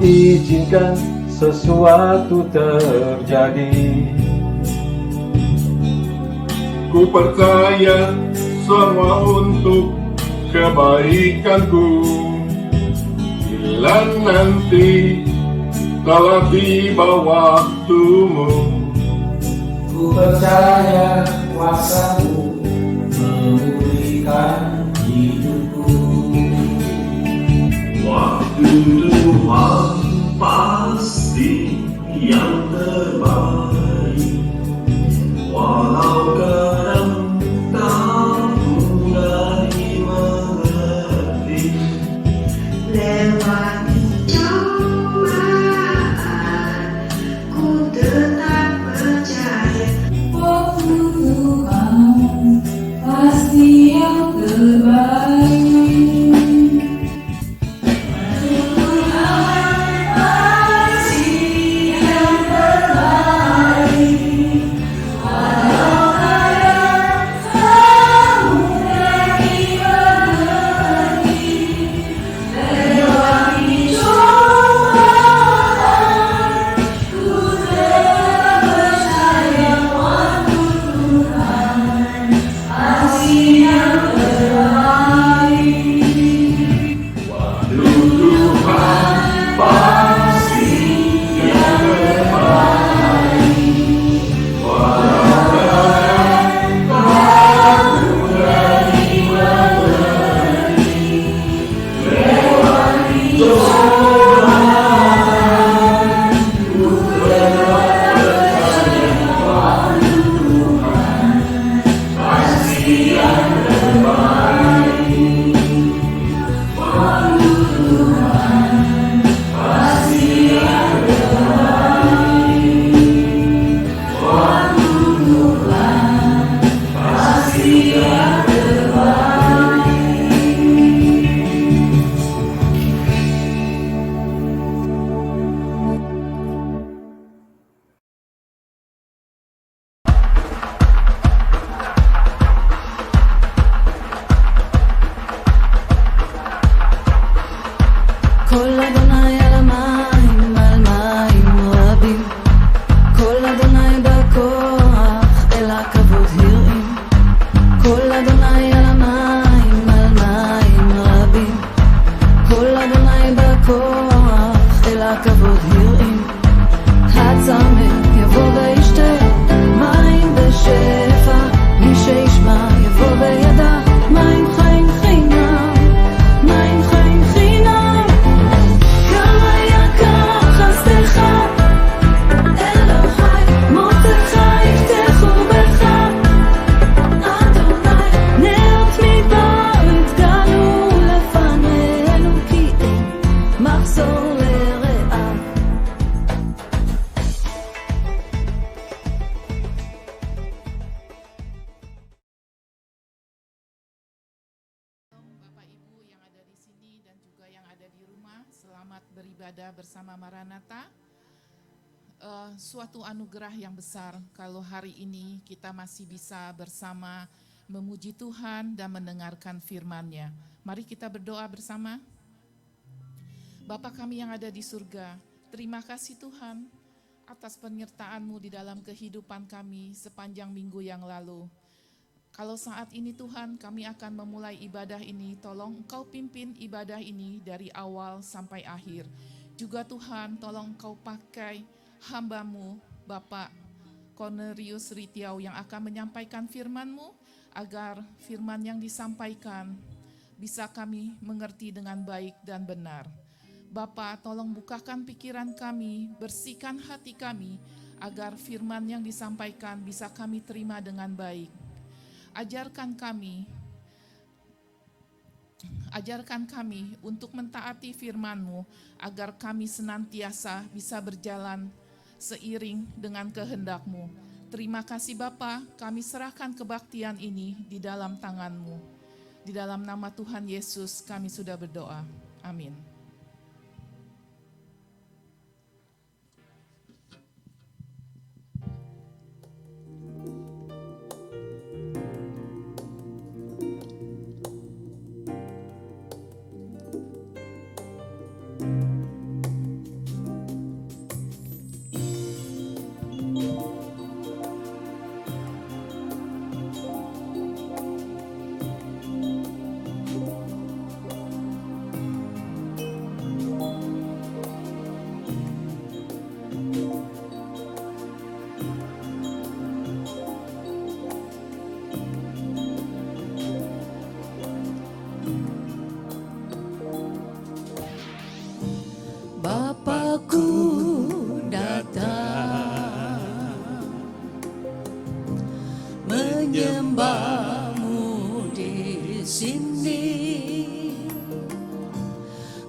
izinkan sesuatu terjadi. Ku percaya semua untuk kebaikanku. Bila nanti telah tiba waktumu, ku percaya kuasa-Mu memulihkan hidupku. Waktu Tuhan pasti yang terbaik, walau kadang tak mudah dimengerti. Lewati cobaan, ku tetap percaya. Waktu Tuhan pasti yang terbaik. קול אדוני על המים, על מים רבים. קול אדוני בכוח, אל הכבוד הרעים. קול אדוני על המים, על מים רבים. קול אדוני בכוח, אל הכבוד הרעים. הצמא יבוא וישתה, מים בשפע. מי שישמע יבוא וידע, מים חיים חינם. מים חיים חינם. כמה יקר חסדך, אלוהי, מותך יפתחו בך. אדוני, נאות מדבר התגלו לפנינו, כי אין מחסור לרעב. Bapak Ibu yang ada di sini dan juga yang ada di rumah, selamat beribadah bersama Maranatha. Suatu anugerah yang besar kalau hari ini kita masih bisa bersama memuji Tuhan dan mendengarkan firman-Nya. Mari kita berdoa bersama. Bapa kami yang ada di surga, terima kasih Tuhan atas penyertaan-Mu di dalam kehidupan kami sepanjang minggu yang lalu. Kalau saat ini Tuhan kami akan memulai ibadah ini, tolong Engkau pimpin ibadah ini dari awal sampai akhir. Juga Tuhan tolong Engkau pakai hamba-Mu Bapak Cornelius Ritiau yang akan menyampaikan firman-Mu, agar firman yang disampaikan bisa kami mengerti dengan baik dan benar. Bapa, tolong bukakan pikiran kami, bersihkan hati kami, agar firman yang disampaikan bisa kami terima dengan baik. Ajarkan kami untuk mentaati firman-Mu, agar kami senantiasa bisa berjalan seiring dengan kehendak-Mu. Terima kasih Bapa, kami serahkan kebaktian ini di dalam tangan-Mu. Di dalam nama Tuhan Yesus kami sudah berdoa. Amin. sini.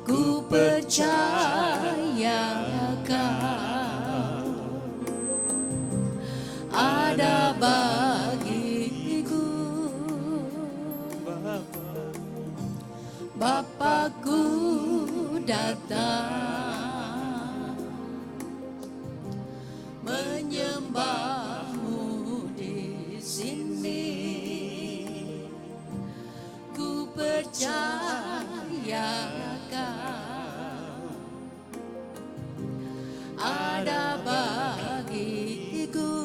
Ku percaya Kau ada bagiku. Bapakku datang menyembahmu di sini. Ku percaya Kau ada bagiku.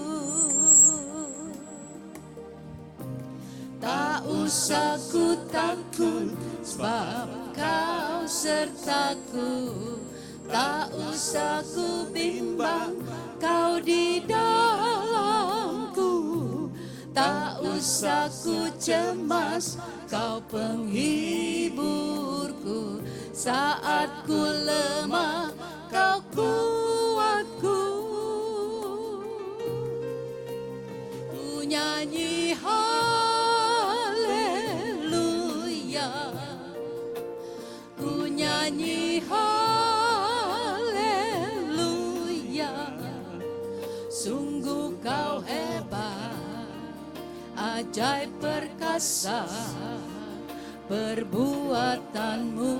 Tak usah ku takut sebab Kau sertaku. Tak usah ku bimbang, Kau di dalamku. Tak usah ku cemas, Kau penghiburku. Saat ku lemah, Kau kuatku. Ku nyanyi haleluya, ku nyanyi haleluya. Sungguh Kau hebat, ajaib perkasa perbuatanmu.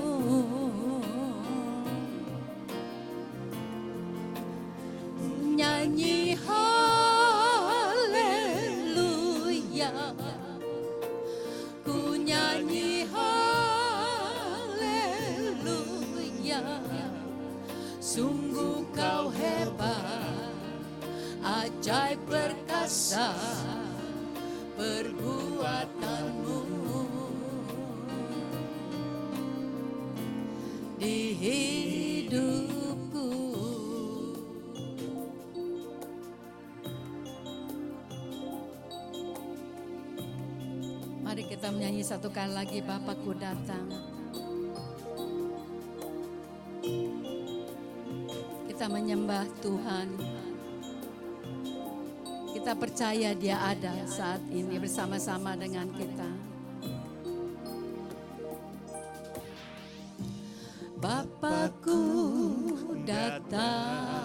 Nyanyi haleluya, ku nyanyi haleluya. Sungguh Kau hebat, ajaib perkasa perbuatanmu di hidupku. Mari kita menyanyi satu kali lagi, Bapakku datang. Kita menyembah Tuhan. Kita percaya Dia ada saat ini bersama-sama dengan kita. Bapakku datang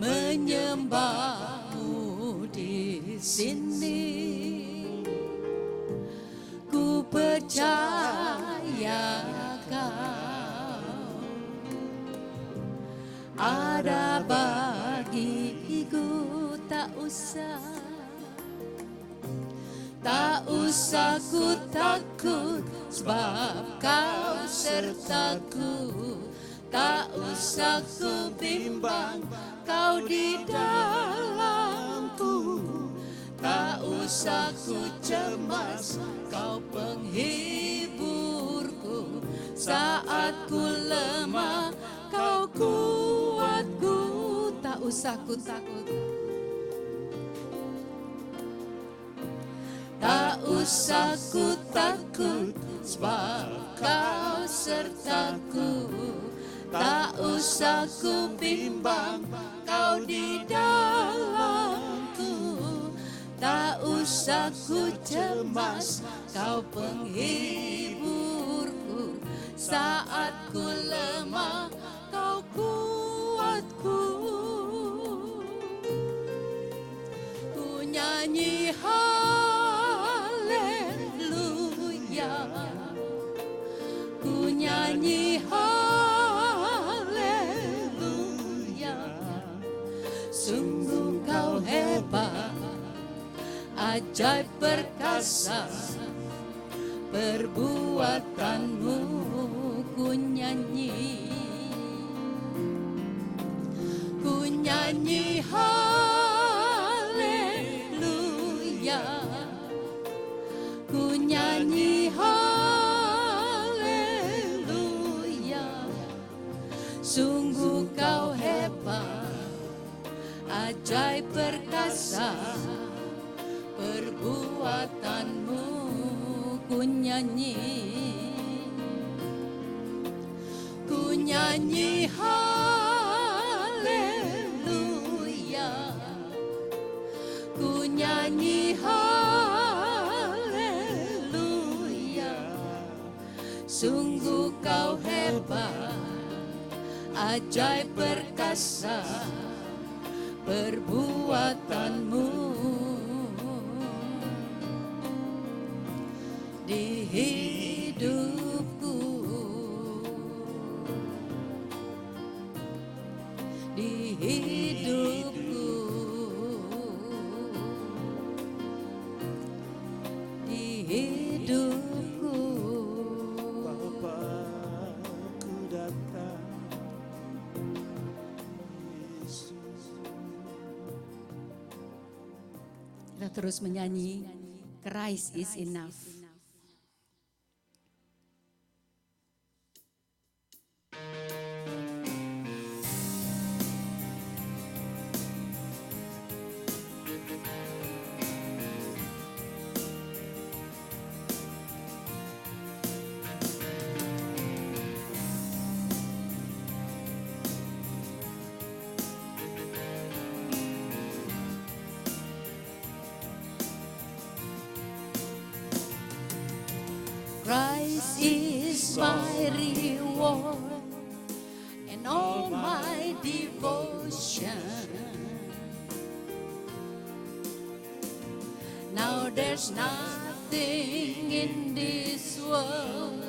menyembahmu di sini. Ku percaya Kau ada bagiku. Tak usah ku takut sebab Kau sertaku. Tak usah ku bimbang, Kau di dalamku. Tak usah ku cemas, Kau penghiburku. Saat ku lemah, Kau kuatku. Tak usah ku takut, tak usah ku takut sebab Kau sertaku. Tak usah ku bimbang, Kau di dalamku. Tak usah ku cemas, Kau penghiburku. Saat ku lemah, Kau kuatku. Ku nyanyi haleluya, ku nyanyi haleluya. Sungguh Kau hebat, ajaib perkasa perbuatanmu. Ku nyanyi, ku nyanyi haleluya, ku nyanyi haleluya. Sungguh Kau hebat, ajaib perkasa perbuatanmu. Ku nyanyi, ku nyanyi haleluya, ku nyanyi haleluya. Sungguh kau hebat, ajaib perkasa perbuatanmu di hidupku, di hidupku, di hidupku. Bapakku datang, Kita terus menyanyi Christ is enough. Christ is my reward and all my devotion. Now there's nothing in this world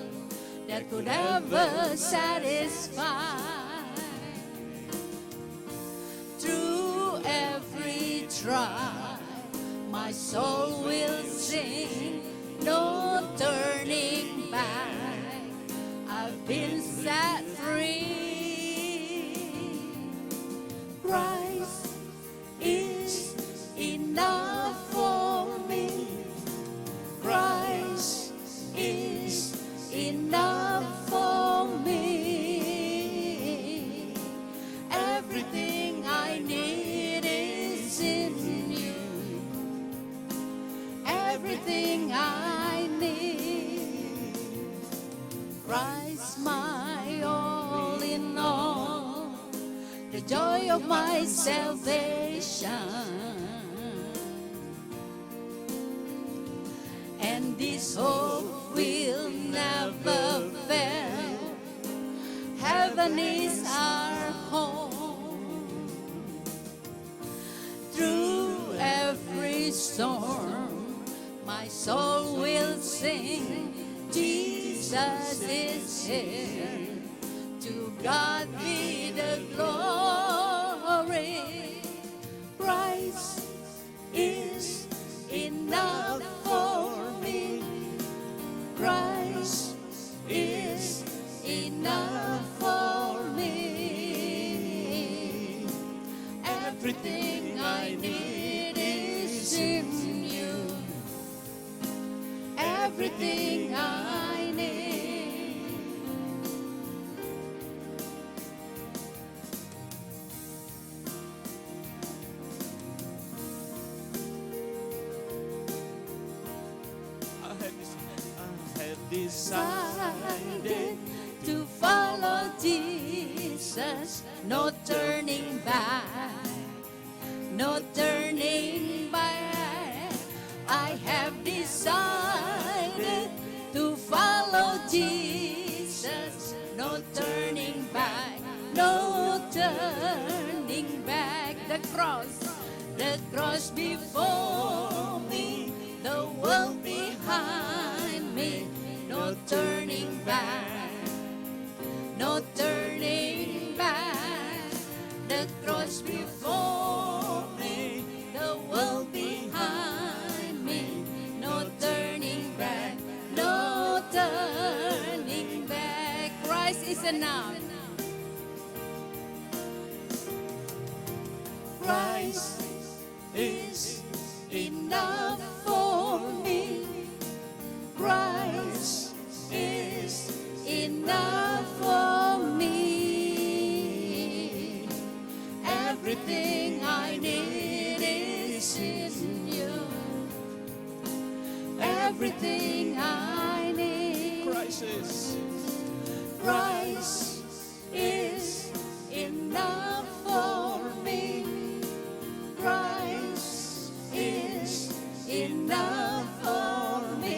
that could ever satisfy. Through every trial, my soul will sing. No turning back, I've been set free. Christ is enough for me. Christ is enough for me. Everything I need is in you. Everything I need, Christ my all in all, the joy of my salvation, and this hope will never fail. Heaven is our home. Through every storm, my soul will sing, Jesus is here. To God be the glory. Christ is enough for me. Christ is enough for me. Everything I need is in you. Everything I need. I have decided To follow Jesus, no turning back, no turning back. I have decided to follow Jesus, no turning back, no turning back. The cross before me, the world behind me, no turning back, no turning back. The cross before me, the world behind me, no turning back, no turning back. Christ is enough. Christ is enough for me. Christ is enough for me. Everything I need is in you. Everything I need. Christ is enough for me. Christ is enough for me.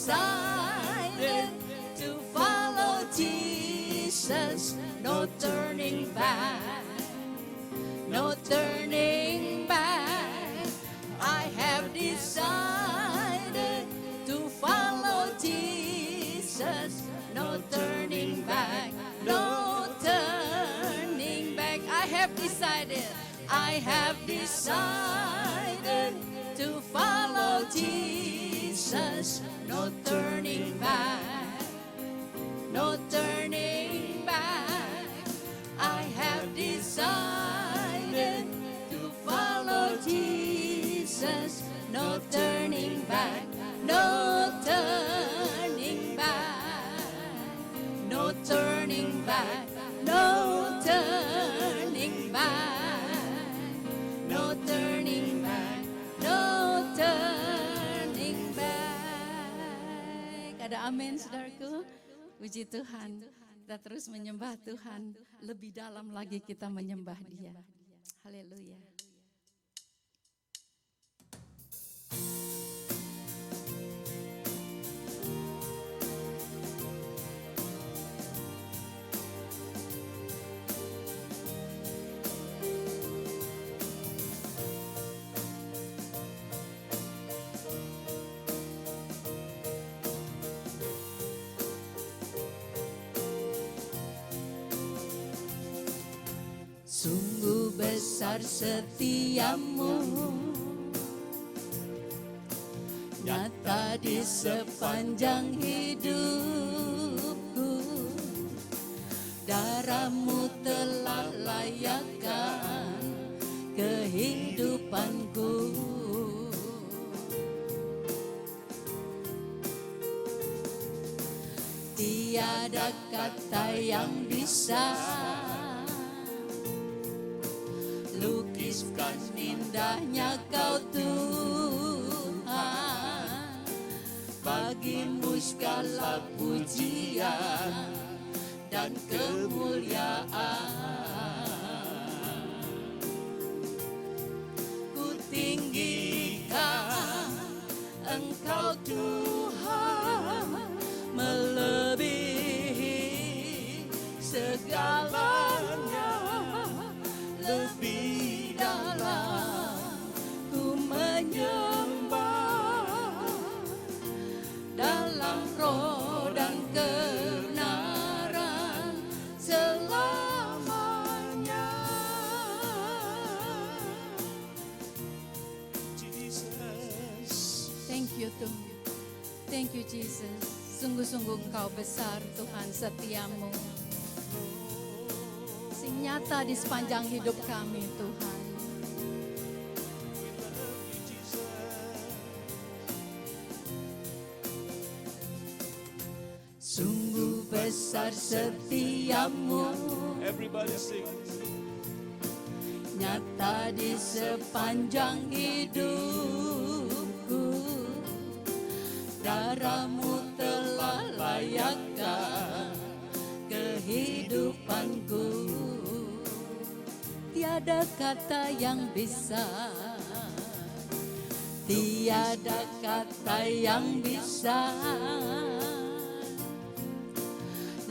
decided to follow Jesus. No turning back, no turning back. I have decided to follow Jesus. No turning back, no turning back. I have decided to follow Jesus. No turning back, no turning back. I have decided to follow Jesus. No turning back, no turning back, no turning back, no turning back, no turning back, no turning back. Ada amin, saudaraku. Puji Tuhan. Kita terus menyembah Tuhan. Lebih dalam lagi kita menyembah Dia. Haleluya. Sungguh besar setiamu, nyata di sepanjang hidupku. Darahmu telah layakkan kehidupanku. Tiada kata yang bisa lukiskan indahnya Kau Tuhan. Bagimu segala pujian dan kemuliaan. Ku tinggikan Engkau Tuhan, melebihi segalanya. Lebih dalam ku menyembah, dalam roh dan kebenaran selamanya. Jesus. Thank you Tuhan, thank you Jesus. Sungguh-sungguh Engkau besar Tuhan, setiamu sing nyata di sepanjang hidup kami Tuhan. Sungguh besar setiamu, Everybody sing. nyata di sepanjang hidupku. Darahmu telah layakkan kehidupanku. Tiada kata yang bisa, tiada kata yang bisa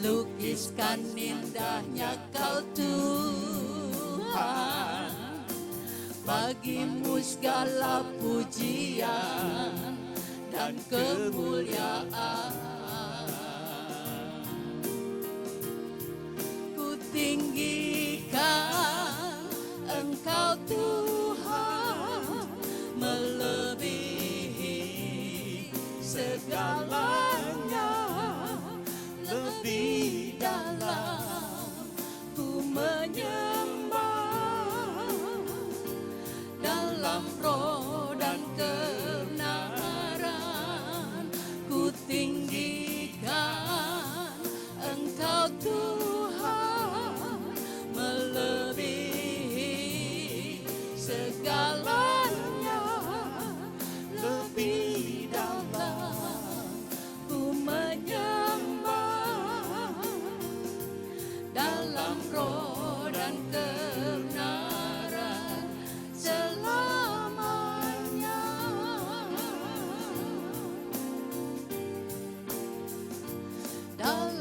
lukiskan indahnya Kau Tuhan. Bagimu segala pujian dan kemuliaan. Ku tinggikan Engkau Tuhan, melebihi segalanya. Lebih dalam ku menyembah, dalam roh dan kebenaran. Ku tinggikan Engkau Tuhan, melebihi segalanya. Lebih dalam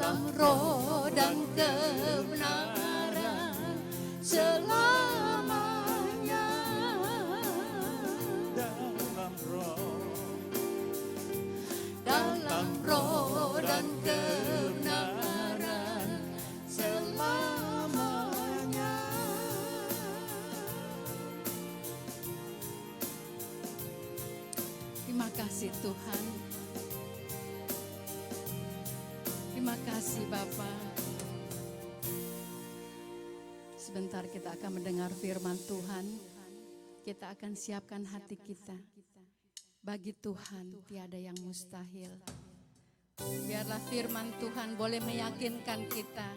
dalam roh dan kebenaran selamanya. Dalam roh dan kebenaran selamanya. Terima kasih Tuhan. Terima kasih Bapak. Sebentar kita akan mendengar firman Tuhan. Kita akan siapkan hati kita. Bagi Tuhan tiada yang mustahil. Biarlah firman Tuhan boleh meyakinkan kita.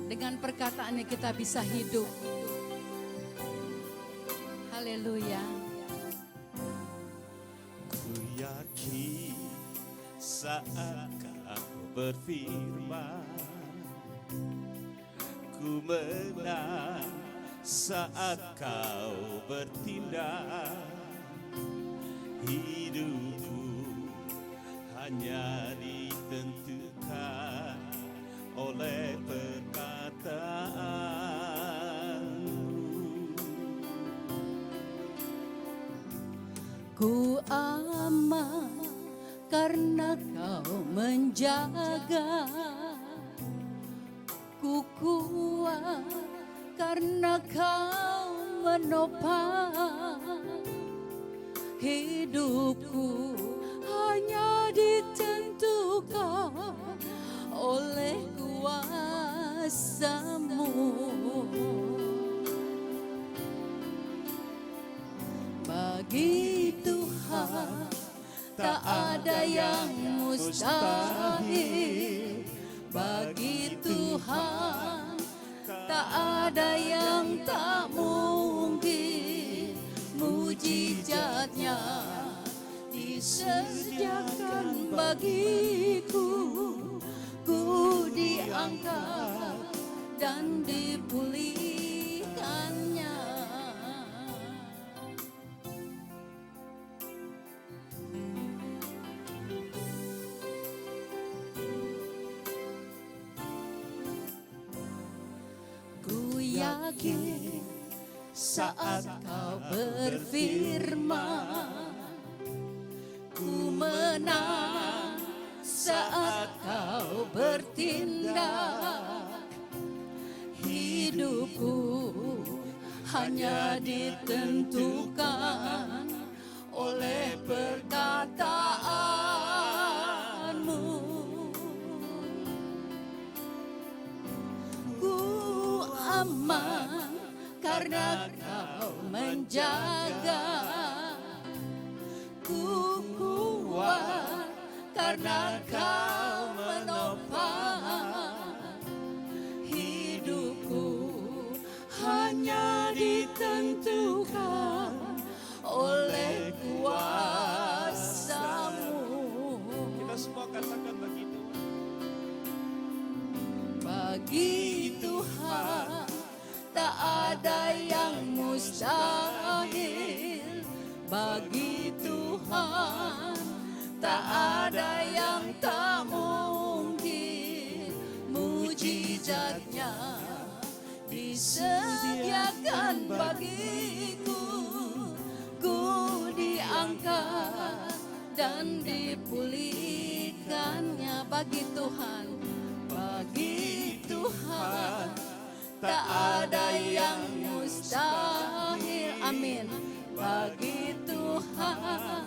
Dengan perkataannya kita bisa hidup. Haleluya. Ku yakin saat kau berfirman, ku menang saat kau bertindak. Hidupku hanya ditentukan oleh perkataan-Mu. Ku aman karena Kau menjaga. Ku kuat karena Kau menopang. Hidupku hanya ditentukan oleh kuasa-Mu. Bagi Tuhan tak ada yang mustahil. Bagi Tuhan tak ada yang tak mungkin. Mujizatnya disediakan bagiku. Ku diangkat dan dipulihkannya. Ku yakin saat Kau berfirman, ku menang saat Kau bertindak. Hidupku hanya ditentukan oleh perkataan-Mu. Ku aman karena Kau menjaga. Ku kuat karena Kau menopang. Hidupku hanya ditentukan oleh kuasa-Mu. Kita semua katakan bagi Tuhan. Bagi Tuhan tak ada yang mustahil. Bagi Tuhan tak ada yang tak mungkin. Mujizatnya disediakan bagiku. Ku diangkat dan dipulihkannya. Bagi Tuhan, bagi Tuhan tak ada yang mustahil. Amin. Bagi Tuhan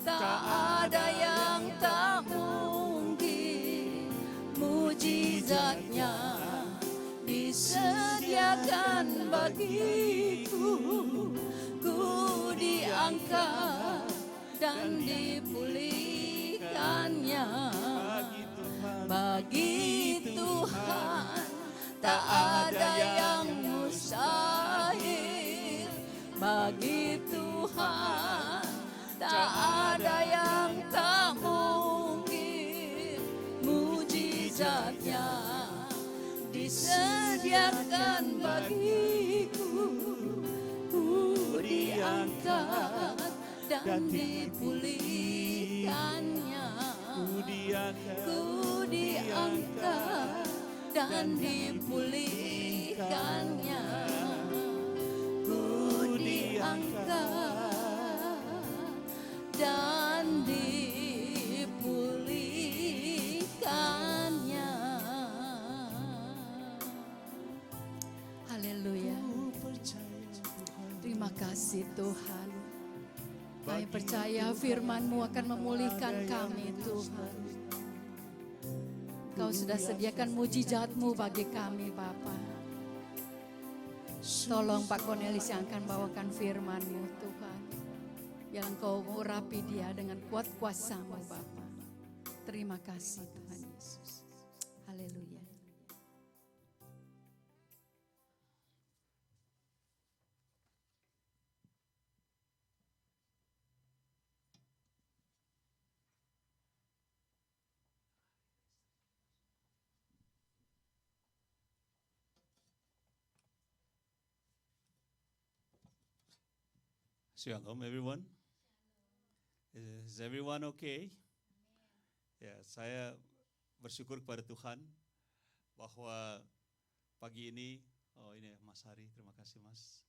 tak ada yang tak mungkin. Mujizatnya disediakan bagiku. Ku diangkat dan dipulihkannya. Bagi Tuhan tak ada yang mustahil. Bagi Tuhan tak ada yang tak mungkin. Mujizatnya disediakan bagiku. Ku diangkat dan dipulihkannya. ku diangkat dan dipulihkannya. Ku diangkat dan dipulihkannya. Haleluya. Terima kasih Tuhan. Kami percaya firman-Mu akan memulihkan kami Tuhan. Kau sudah sediakan mujizat-Mu bagi kami Bapa. Tolong Pak Cornelis yang akan bawakan firman-Mu Tuhan. Biar Engkau mengurapi dia dengan kuat kuasa-Mu Bapa. Terima kasih Tuhan Yesus. Haleluya. Shalom everyone. Is everyone okay? Ya, saya bersyukur kepada Tuhan bahwa pagi ini, oh ini Mas Hari, terima kasih Mas.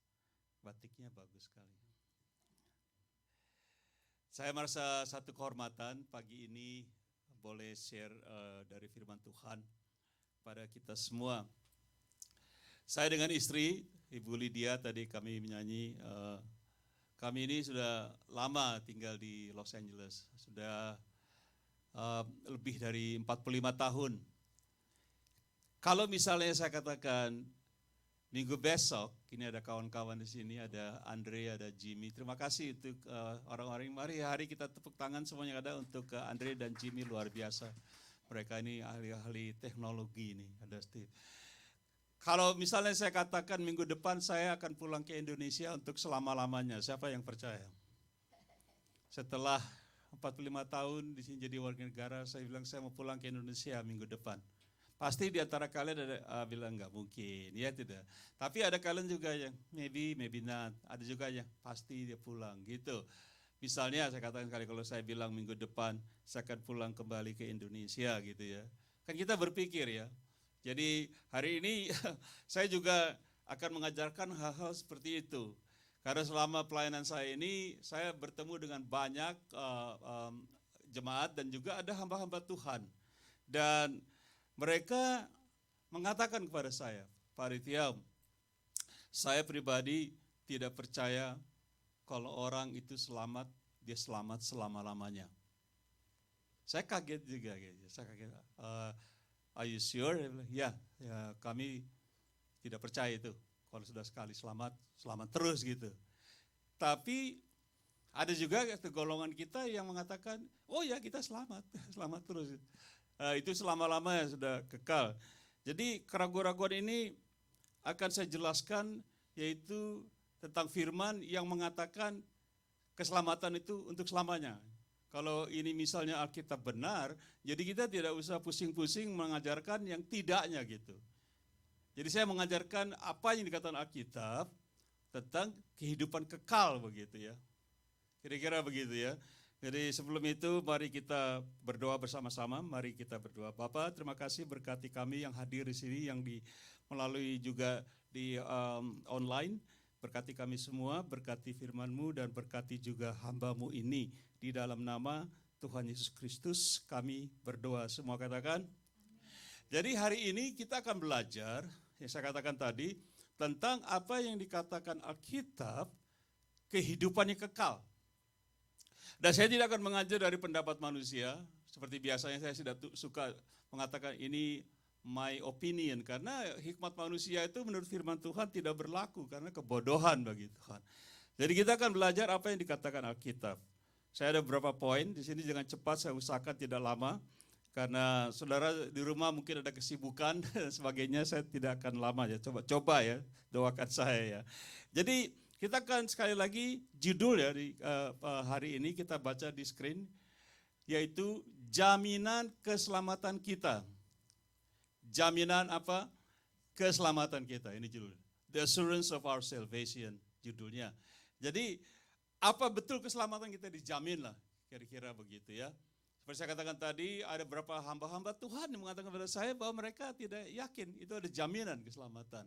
Batiknya bagus sekali. Saya merasa satu kehormatan pagi ini boleh share dari firman Tuhan pada kita semua. Saya dengan istri, Ibu Lydia tadi kami menyanyi, kami ini sudah lama tinggal di Los Angeles, sudah lebih dari 45 tahun. Kalau misalnya saya katakan minggu besok, ini ada kawan-kawan di sini, ada Andre, ada Jimmy. Terima kasih untuk orang-orang. Mari hari kita tepuk tangan semuanya ada untuk Andre dan Jimmy, luar biasa. Mereka ini ahli-ahli teknologi ini, ada Steve. Kalau misalnya saya katakan minggu depan saya akan pulang ke Indonesia untuk selama-lamanya, siapa yang percaya? Setelah 45 tahun di sini jadi warga negara, saya bilang saya mau pulang ke Indonesia minggu depan. Pasti di antara kalian ada bilang nggak mungkin, ya tidak. Tapi ada kalian juga yang maybe not, ada juga yang pasti dia pulang gitu. Misalnya saya katakan kali kalau saya bilang minggu depan saya akan pulang kembali ke Indonesia gitu ya. Kan kita berpikir ya. Jadi hari ini saya juga akan mengajarkan hal-hal seperti itu. Karena selama pelayanan saya ini, saya bertemu dengan banyak jemaat dan juga ada hamba-hamba Tuhan. Dan mereka mengatakan kepada saya, Pak Ritiam, saya pribadi tidak percaya kalau orang itu selamat, dia selamat selama-lamanya. Saya kaget juga, saya kaget. Are you sure? Ya, kami tidak percaya itu. Kalau sudah sekali selamat, selamat terus gitu. Tapi ada juga golongan kita yang mengatakan, oh ya kita selamat, selamat terus. Itu selama-lamanya sudah kekal. Jadi keraguan-keraguan ini akan saya jelaskan, yaitu tentang firman yang mengatakan keselamatan itu untuk selamanya. Kalau ini misalnya Alkitab benar, jadi kita tidak usah pusing-pusing mengajarkan yang tidaknya gitu. Jadi saya mengajarkan apa yang dikatakan Alkitab tentang kehidupan kekal begitu ya. Kira-kira begitu ya. Jadi sebelum itu mari kita berdoa bersama-sama, mari kita berdoa. Bapa, terima kasih berkati kami yang hadir di sini, yang melalui juga di online. Berkati kami semua, berkati firman-Mu dan berkati juga hamba-Mu ini. Di dalam nama Tuhan Yesus Kristus kami berdoa. Semua katakan. Jadi hari ini kita akan belajar, yang saya katakan tadi, tentang apa yang dikatakan Alkitab, kehidupannya kekal. Dan saya tidak akan mengajar dari pendapat manusia, seperti biasanya saya tidak suka mengatakan ini my opinion, karena hikmat manusia itu menurut firman Tuhan tidak berlaku, karena kebodohan bagi Tuhan. Jadi kita akan belajar apa yang dikatakan Alkitab. Saya ada beberapa poin, di sini jangan cepat, saya usahakan tidak lama, karena saudara di rumah mungkin ada kesibukan dan sebagainya, saya tidak akan lama ya, coba ya, doakan saya ya. Jadi kita akan sekali lagi judul ya di hari ini kita baca di screen, yaitu jaminan keselamatan kita. Jaminan apa? Keselamatan kita, ini judul. The Assurance of Our Salvation, judulnya. Jadi apa betul keselamatan kita dijamin lah, kira-kira begitu ya. Seperti saya katakan tadi, ada beberapa hamba-hamba Tuhan yang mengatakan kepada saya bahwa mereka tidak yakin itu ada jaminan keselamatan.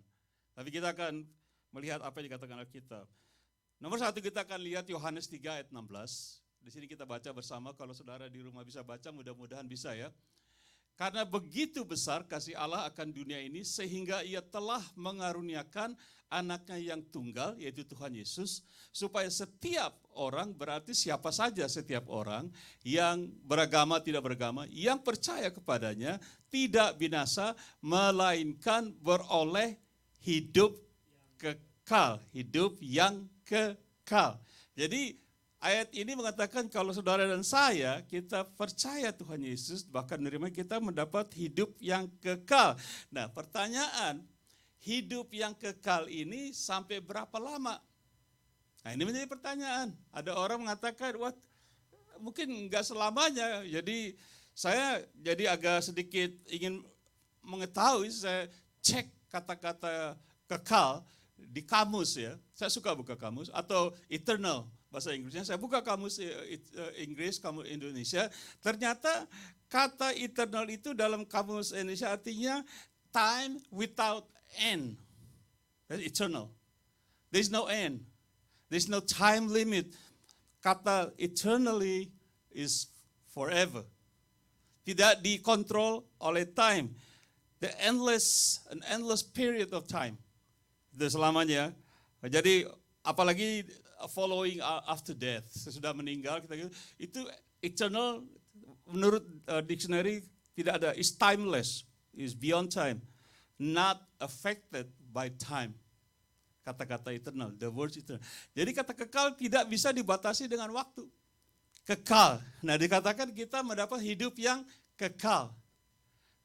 Tapi kita akan melihat apa yang dikatakan Alkitab. Nomor satu kita akan lihat Yohanes 3 ayat 16. Di sini kita baca bersama, kalau saudara di rumah bisa baca, mudah-mudahan bisa ya. Karena begitu besar kasih Allah akan dunia ini sehingga ia telah mengaruniakan anaknya yang tunggal, yaitu Tuhan Yesus, supaya setiap orang, berarti siapa saja setiap orang, yang beragama tidak beragama, yang percaya kepadanya, tidak binasa, melainkan beroleh hidup kekal, hidup yang kekal. Jadi ayat ini mengatakan kalau saudara dan saya, kita percaya Tuhan Yesus, bahkan menerima, kita mendapat hidup yang kekal. Nah, pertanyaan, hidup yang kekal ini sampai berapa lama? Nah, ini menjadi pertanyaan. Ada orang mengatakan, wah mungkin enggak selamanya. Jadi saya jadi agak sedikit ingin mengetahui, saya cek kata-kata kekal di kamus ya. Saya suka buka kamus, atau eternal. Bahasa Inggrisnya, saya buka kamus Inggris, kamus Indonesia, ternyata kata eternal itu dalam kamus Indonesia artinya time without end. That's eternal. There's no end. There's no time limit. Kata eternally is forever. Tidak dikontrol oleh time. An endless period of time. Itu selamanya. Jadi apalagi following after death, sesudah meninggal kita itu eternal menurut dictionary tidak ada, is timeless, is beyond time, not affected by time. Kata-kata eternal, the word eternal. Jadi kata kekal tidak bisa dibatasi dengan waktu. Kekal. Nah, dikatakan kita mendapat hidup yang kekal.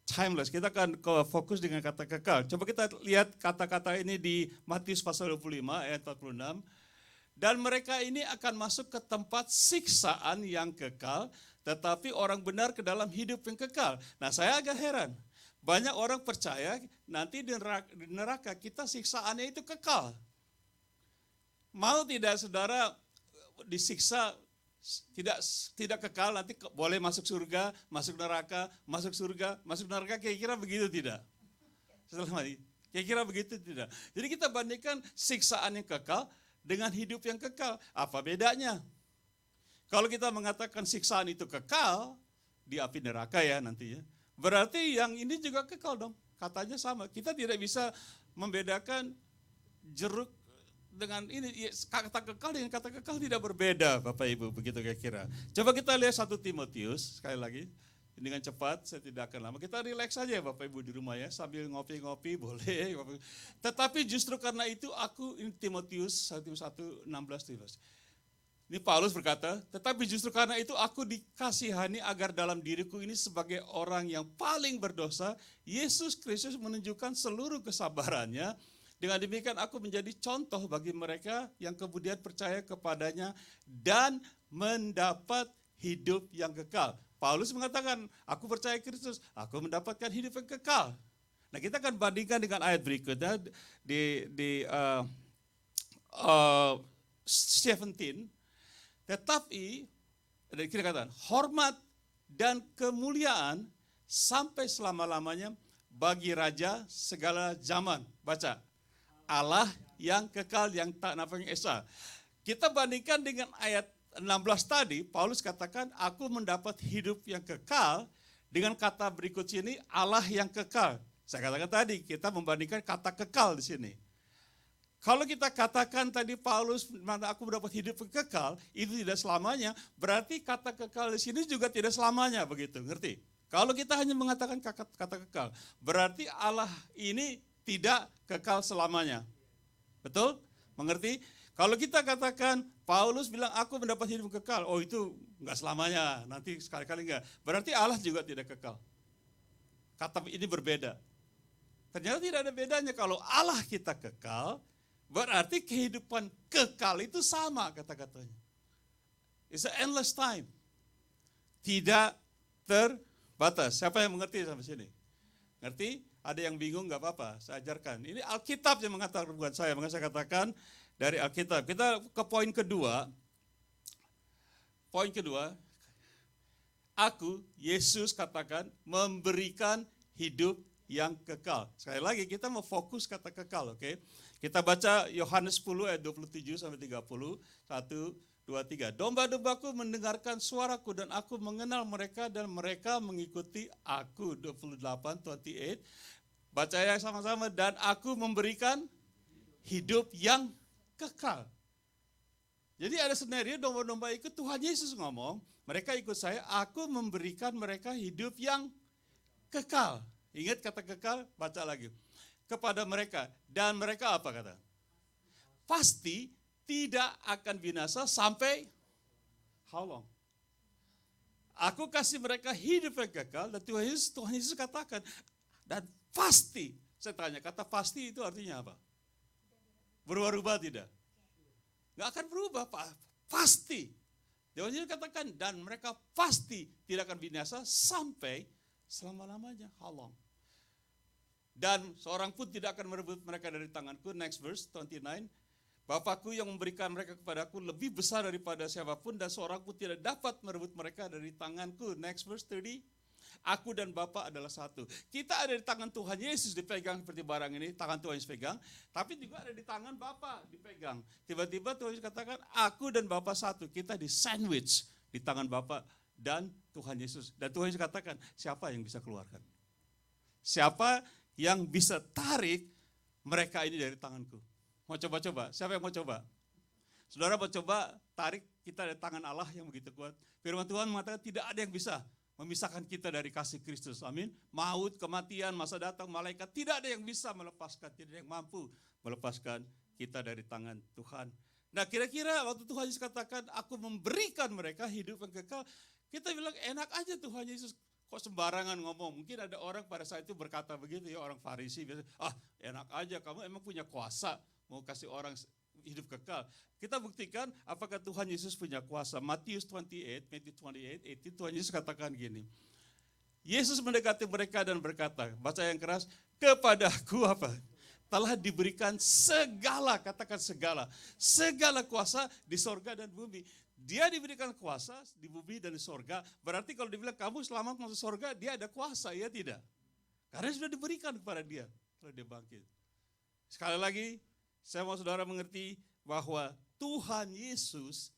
Timeless. Kita akan fokus dengan kata kekal. Coba kita lihat kata-kata ini di Matius pasal 25 ayat 46. Dan mereka ini akan masuk ke tempat siksaan yang kekal, tetapi orang benar ke dalam hidup yang kekal. Nah, saya agak heran. Banyak orang percaya nanti di neraka kita siksaannya itu kekal. Mau tidak saudara disiksa tidak kekal, nanti boleh masuk surga, masuk neraka, masuk surga, masuk neraka, kira-kira begitu tidak? Setelah mati, kira-kira begitu tidak? Jadi kita bandingkan siksaan yang kekal dengan hidup yang kekal. Apa bedanya? Kalau kita mengatakan siksaan itu kekal, di api neraka ya nantinya, berarti yang ini juga kekal dong. Katanya sama. Kita tidak bisa membedakan jeruk dengan ini. Kata kekal dengan kata kekal tidak berbeda, Bapak Ibu, begitu kira-kira. Coba kita lihat 1 Timotius, sekali lagi. Dengan cepat, saya tidak akan lama. Kita relax saja Bapak Ibu di rumah ya, sambil ngopi-ngopi boleh. Tetapi justru karena itu aku, ini Timotius 1:16. Ini Paulus berkata, tetapi justru karena itu aku dikasihani agar dalam diriku ini sebagai orang yang paling berdosa, Yesus Kristus menunjukkan seluruh kesabarannya. Dengan demikian aku menjadi contoh bagi mereka yang kemudian percaya kepadanya dan mendapat hidup yang kekal. Paulus mengatakan, aku percaya Kristus, aku mendapatkan hidup yang kekal. Nah, kita akan bandingkan dengan ayat berikutnya di 17. Tetapi, kita katakan, hormat dan kemuliaan sampai selama-lamanya bagi Raja segala zaman. Baca, Allah yang kekal, yang tak nafas esa. Kita bandingkan dengan ayat 16 tadi, Paulus katakan, aku mendapat hidup yang kekal, dengan kata berikut sini, Allah yang kekal. Saya katakan tadi, kita membandingkan kata kekal di sini. Kalau kita katakan tadi Paulus, aku mendapat hidup yang kekal, itu tidak selamanya, berarti kata kekal di sini juga tidak selamanya, begitu, ngerti? Kalau kita hanya mengatakan kata kekal, berarti Allah ini tidak kekal selamanya. Betul? Mengerti? Kalau kita katakan, Paulus bilang, aku mendapat hidup kekal. Oh, itu enggak selamanya, nanti sekali-kali enggak. Berarti Allah juga tidak kekal. Kata ini berbeda. Ternyata tidak ada bedanya. Kalau Allah kita kekal, berarti kehidupan kekal itu sama kata-katanya. It's an endless time. Tidak terbatas. Siapa yang mengerti sampai sini? Ngerti? Ada yang bingung, enggak apa-apa, saya ajarkan. Ini Alkitab yang mengatakan, bukan saya. Maka saya katakan, dari Alkitab. Kita ke poin kedua. Poin kedua, Aku, Yesus katakan, memberikan hidup yang kekal. Sekali lagi kita mau fokus kata kekal, oke? Kita baca Yohanes 10 ayat 27 sampai 30. 1, 2, 3. Domba-dombaku mendengarkan suaraku dan aku mengenal mereka dan mereka mengikuti aku. 28, 28. Baca ya sama-sama. Dan aku memberikan hidup yang kekal. Jadi ada scenario domba-domba ikut, Tuhan Yesus ngomong, mereka ikut saya, aku memberikan mereka hidup yang kekal. Ingat kata kekal, baca lagi. Kepada mereka, dan mereka apa kata? Pasti tidak akan binasa sampai how long? Aku kasih mereka hidup yang kekal, dan Tuhan Yesus katakan, dan pasti, saya tanya, kata pasti itu artinya apa? Berubah-ubah tidak? Nggak akan berubah, pasti. Tuhan Yesus katakan, dan mereka pasti tidak akan binasa sampai selama-lamanya. How long? Dan seorang pun tidak akan merebut mereka dari tanganku. Next verse, 29. Bapakku yang memberikan mereka kepadaku lebih besar daripada siapapun, dan seorang pun tidak dapat merebut mereka dari tanganku. Next verse, 30. Aku dan Bapa adalah satu. Kita ada di tangan Tuhan Yesus dipegang seperti barang ini, tangan Tuhan Yesus pegang, tapi juga ada di tangan Bapa dipegang. Tiba-tiba Tuhan Yesus katakan, aku dan Bapa satu. Kita di sandwich di tangan Bapa dan Tuhan Yesus. Dan Tuhan Yesus katakan, siapa yang bisa keluarkan? Siapa yang bisa tarik mereka ini dari tanganku? Mau coba-coba? Siapa yang mau coba? Saudara mau coba tarik kita dari tangan Allah yang begitu kuat? Firman Tuhan mengatakan tidak ada yang bisa memisahkan kita dari kasih Kristus. Amin. Maut, kematian, masa datang, malaikat, tidak ada yang bisa melepaskan, tidak ada yang mampu melepaskan kita dari tangan Tuhan. Nah kira-kira waktu Tuhan Yesus katakan, aku memberikan mereka hidup yang kekal, kita bilang enak aja Tuhan Yesus, kok sembarangan ngomong. Mungkin ada orang pada saat itu berkata begitu ya, orang Farisi biasa, enak aja kamu emang punya kuasa mau kasih orang hidup kekal. Kita buktikan apakah Tuhan Yesus punya kuasa. Matthew 28, 18, Tuhan Yesus katakan gini. Yesus mendekati mereka dan berkata, baca yang keras, kepadaku apa? Telah diberikan segala, katakan segala kuasa di sorga dan bumi. Dia diberikan kuasa di bumi dan di sorga, berarti kalau dibilang kamu selamat masuk sorga, dia ada kuasa, ya tidak? Karena sudah diberikan kepada dia, kalau dia bangkit. Sekali lagi, saya mau saudara mengerti bahwa Tuhan Yesus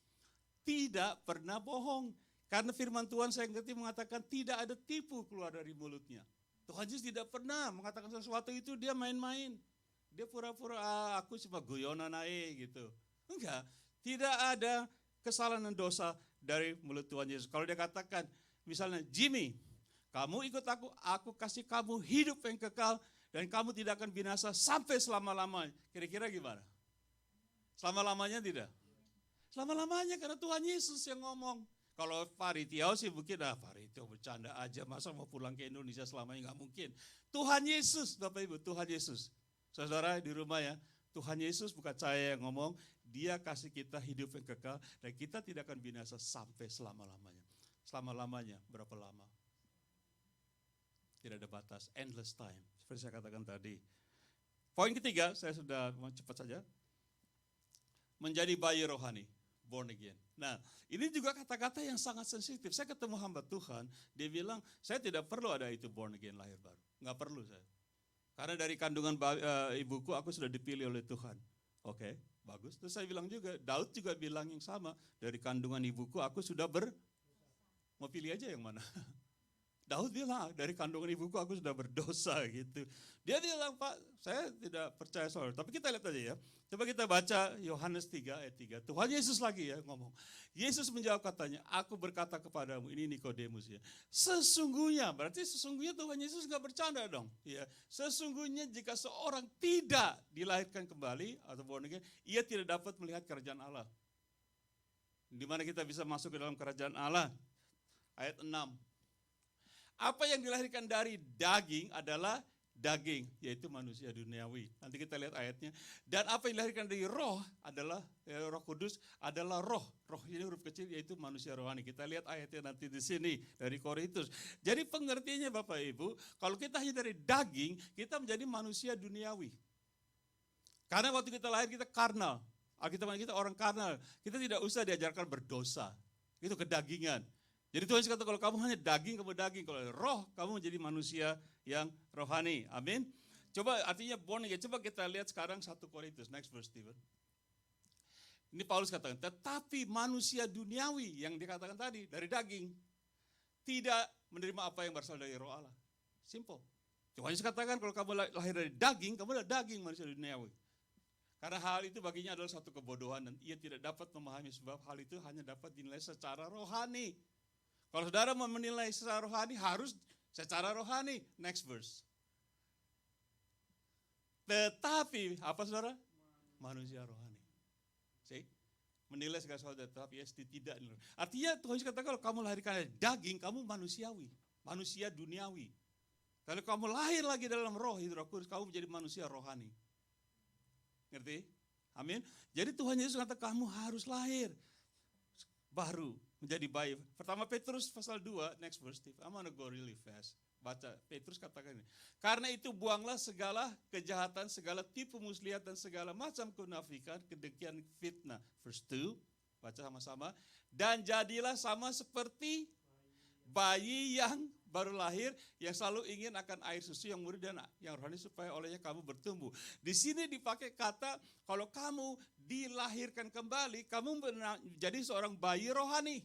tidak pernah bohong. Karena firman Tuhan saya ngerti mengatakan tidak ada tipu keluar dari mulutnya. Tuhan Yesus tidak pernah mengatakan sesuatu itu dia main-main. Dia pura-pura aku cuma guyonan aja gitu. Enggak, tidak ada kesalahan dan dosa dari mulut Tuhan Yesus. Kalau dia katakan misalnya Jimmy, kamu ikut aku kasih kamu hidup yang kekal dan kamu tidak akan binasa sampai selama-lamanya. Kira-kira gimana? Selama-lamanya tidak? Selama-lamanya karena Tuhan Yesus yang ngomong. Kalau Faritiau sih mungkin, Faritiau bercanda aja, masa mau pulang ke Indonesia selamanya, nggak mungkin. Tuhan Yesus, Bapak Ibu, Tuhan Yesus. Saudara di rumah ya, Tuhan Yesus bukan saya yang ngomong, dia kasih kita hidup yang kekal, dan kita tidak akan binasa sampai selama-lamanya. Selama-lamanya, berapa lama? Tidak ada batas, endless time. Seperti saya katakan tadi. Poin ketiga, saya sudah mau cepat saja. Menjadi bayi rohani, born again. Nah, ini juga kata-kata yang sangat sensitif. Saya ketemu hamba Tuhan, dia bilang, saya tidak perlu ada itu born again, lahir baru. Nggak perlu saya. Karena dari kandungan ibuku, aku sudah dipilih oleh Tuhan. Oke, bagus. Terus saya bilang juga, Daud juga bilang yang sama. Dari kandungan ibuku, aku sudah mau pilih aja yang mana. Daud bilang, dari kandungan ibuku aku sudah berdosa gitu. Dia bilang, Pak, saya tidak percaya soal. Tapi kita lihat aja ya. Coba kita baca Yohanes 3 ayat 3. Tuhan Yesus lagi ya ngomong. Yesus menjawab katanya, aku berkata kepadamu, ini Nikodemus ya. Sesungguhnya, berarti sesungguhnya Tuhan Yesus gak bercanda dong. Ya, sesungguhnya jika seorang tidak dilahirkan kembali, atau born again, ia tidak dapat melihat kerajaan Allah. Di mana kita bisa masuk ke dalam kerajaan Allah? Ayat 6. Apa yang dilahirkan dari daging adalah daging, yaitu manusia duniawi. Nanti kita lihat ayatnya. Dan apa yang dilahirkan dari roh adalah, Roh Kudus adalah roh. Roh ini huruf kecil, yaitu manusia rohani. Kita lihat ayatnya nanti di sini, dari Korintus. Jadi pengertiannya Bapak Ibu, kalau kita hanya dari daging, kita menjadi manusia duniawi. Karena waktu kita lahir kita karnal. Alkitab kita orang karnal. Kita tidak usah diajarkan berdosa. Itu kedagingan. Jadi Tuhan Yesus kata kalau kamu hanya daging, kamu daging. Kalau roh, kamu menjadi manusia yang rohani. Amin. Coba artinya born again. Coba kita lihat sekarang 1 Korintus. Next verse, Steven. Ini Paulus katakan, tetapi manusia duniawi yang dikatakan tadi, dari daging, tidak menerima apa yang berasal dari roh Allah. Simple. Tuhan Yesus katakan kalau kamu lahir dari daging, kamu adalah daging manusia duniawi. Karena hal itu baginya adalah satu kebodohan dan ia tidak dapat memahami sebab hal itu hanya dapat dinilai secara rohani. Kalau saudara mau menilai secara rohani, harus secara rohani. Next verse. Tetapi, apa saudara? Manusia rohani. See? Menilai segala sesuatu, tetapi tidak. Artinya Tuhan Yesus katakan kalau kamu lahirkan dari daging, kamu manusiawi. Manusia duniawi. Kalau kamu lahir lagi dalam roh, Roh Kudus, kamu menjadi manusia rohani. Ngerti? Amin. Jadi Tuhan Yesus katakan kamu harus lahir baru. Menjadi bayi. Pertama Petrus pasal 2, next verse Steve. I'm gonna go really fast. Baca, Petrus katakan ini. Karena itu buanglah segala kejahatan, segala tipu muslihat dan segala macam kemunafikan, kedengkian, fitnah. Verse 2, baca sama-sama. Dan jadilah sama seperti bayi yang baru lahir, yang selalu ingin akan air susu yang murni dan yang rohani supaya olehnya kamu bertumbuh. Di sini dipakai kata, kalau kamu dilahirkan kembali, kamu menjadi seorang bayi rohani.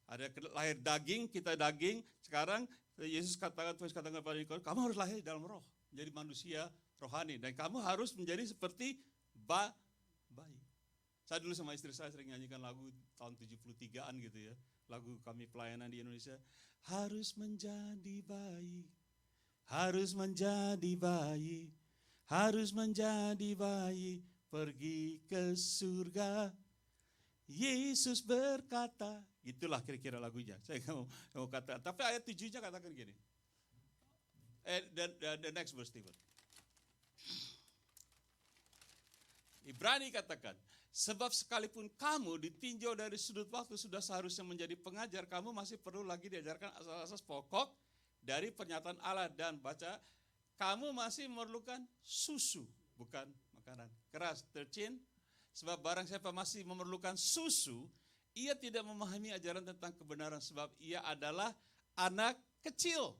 Ada lahir daging, kita daging. Sekarang Yesus katakan kepada Nikodemus, kamu harus lahir dalam roh, menjadi manusia rohani. Dan kamu harus menjadi seperti bayi. Saya dulu sama istri saya sering nyanyikan lagu tahun 73-an gitu ya. Lagu kami pelayanan di Indonesia. Harus menjadi bayi, harus menjadi bayi, harus menjadi bayi, pergi ke surga. Yesus berkata, itulah kira-kira lagunya. Saya nggak mau kata, tapi ayat 7-nya katakan gini. The next verse, Stephen. Ibrani katakan, sebab sekalipun kamu ditinjau dari sudut waktu sudah seharusnya menjadi pengajar, kamu masih perlu lagi diajarkan asas-asas pokok dari pernyataan Allah. Dan baca, kamu masih memerlukan susu, bukan makanan keras. 13, sebab barang siapa masih memerlukan susu, ia tidak memahami ajaran tentang kebenaran, sebab ia adalah anak kecil.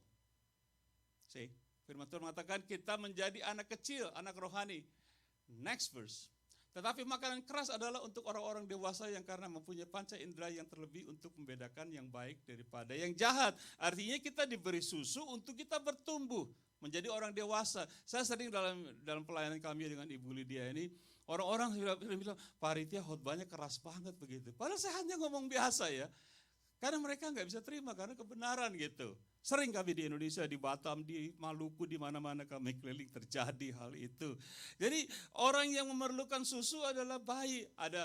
See, firman Tuhan mengatakan kita menjadi anak kecil, anak rohani. Next verse. Tetapi makanan keras adalah untuk orang-orang dewasa yang karena mempunyai panca indera yang terlebih untuk membedakan yang baik daripada yang jahat. Artinya kita diberi susu untuk kita bertumbuh menjadi orang dewasa. Saya sering dalam pelayanan kami dengan Ibu Lydia ini, orang-orang bilang, Pak Ritya khotbahnya keras banget begitu. Padahal saya hanya ngomong biasa ya. Karena mereka nggak bisa terima karena kebenaran gitu. Sering kami di Indonesia, di Batam, di Maluku, di mana-mana kami keliling terjadi hal itu. Jadi orang yang memerlukan susu adalah bayi. Ada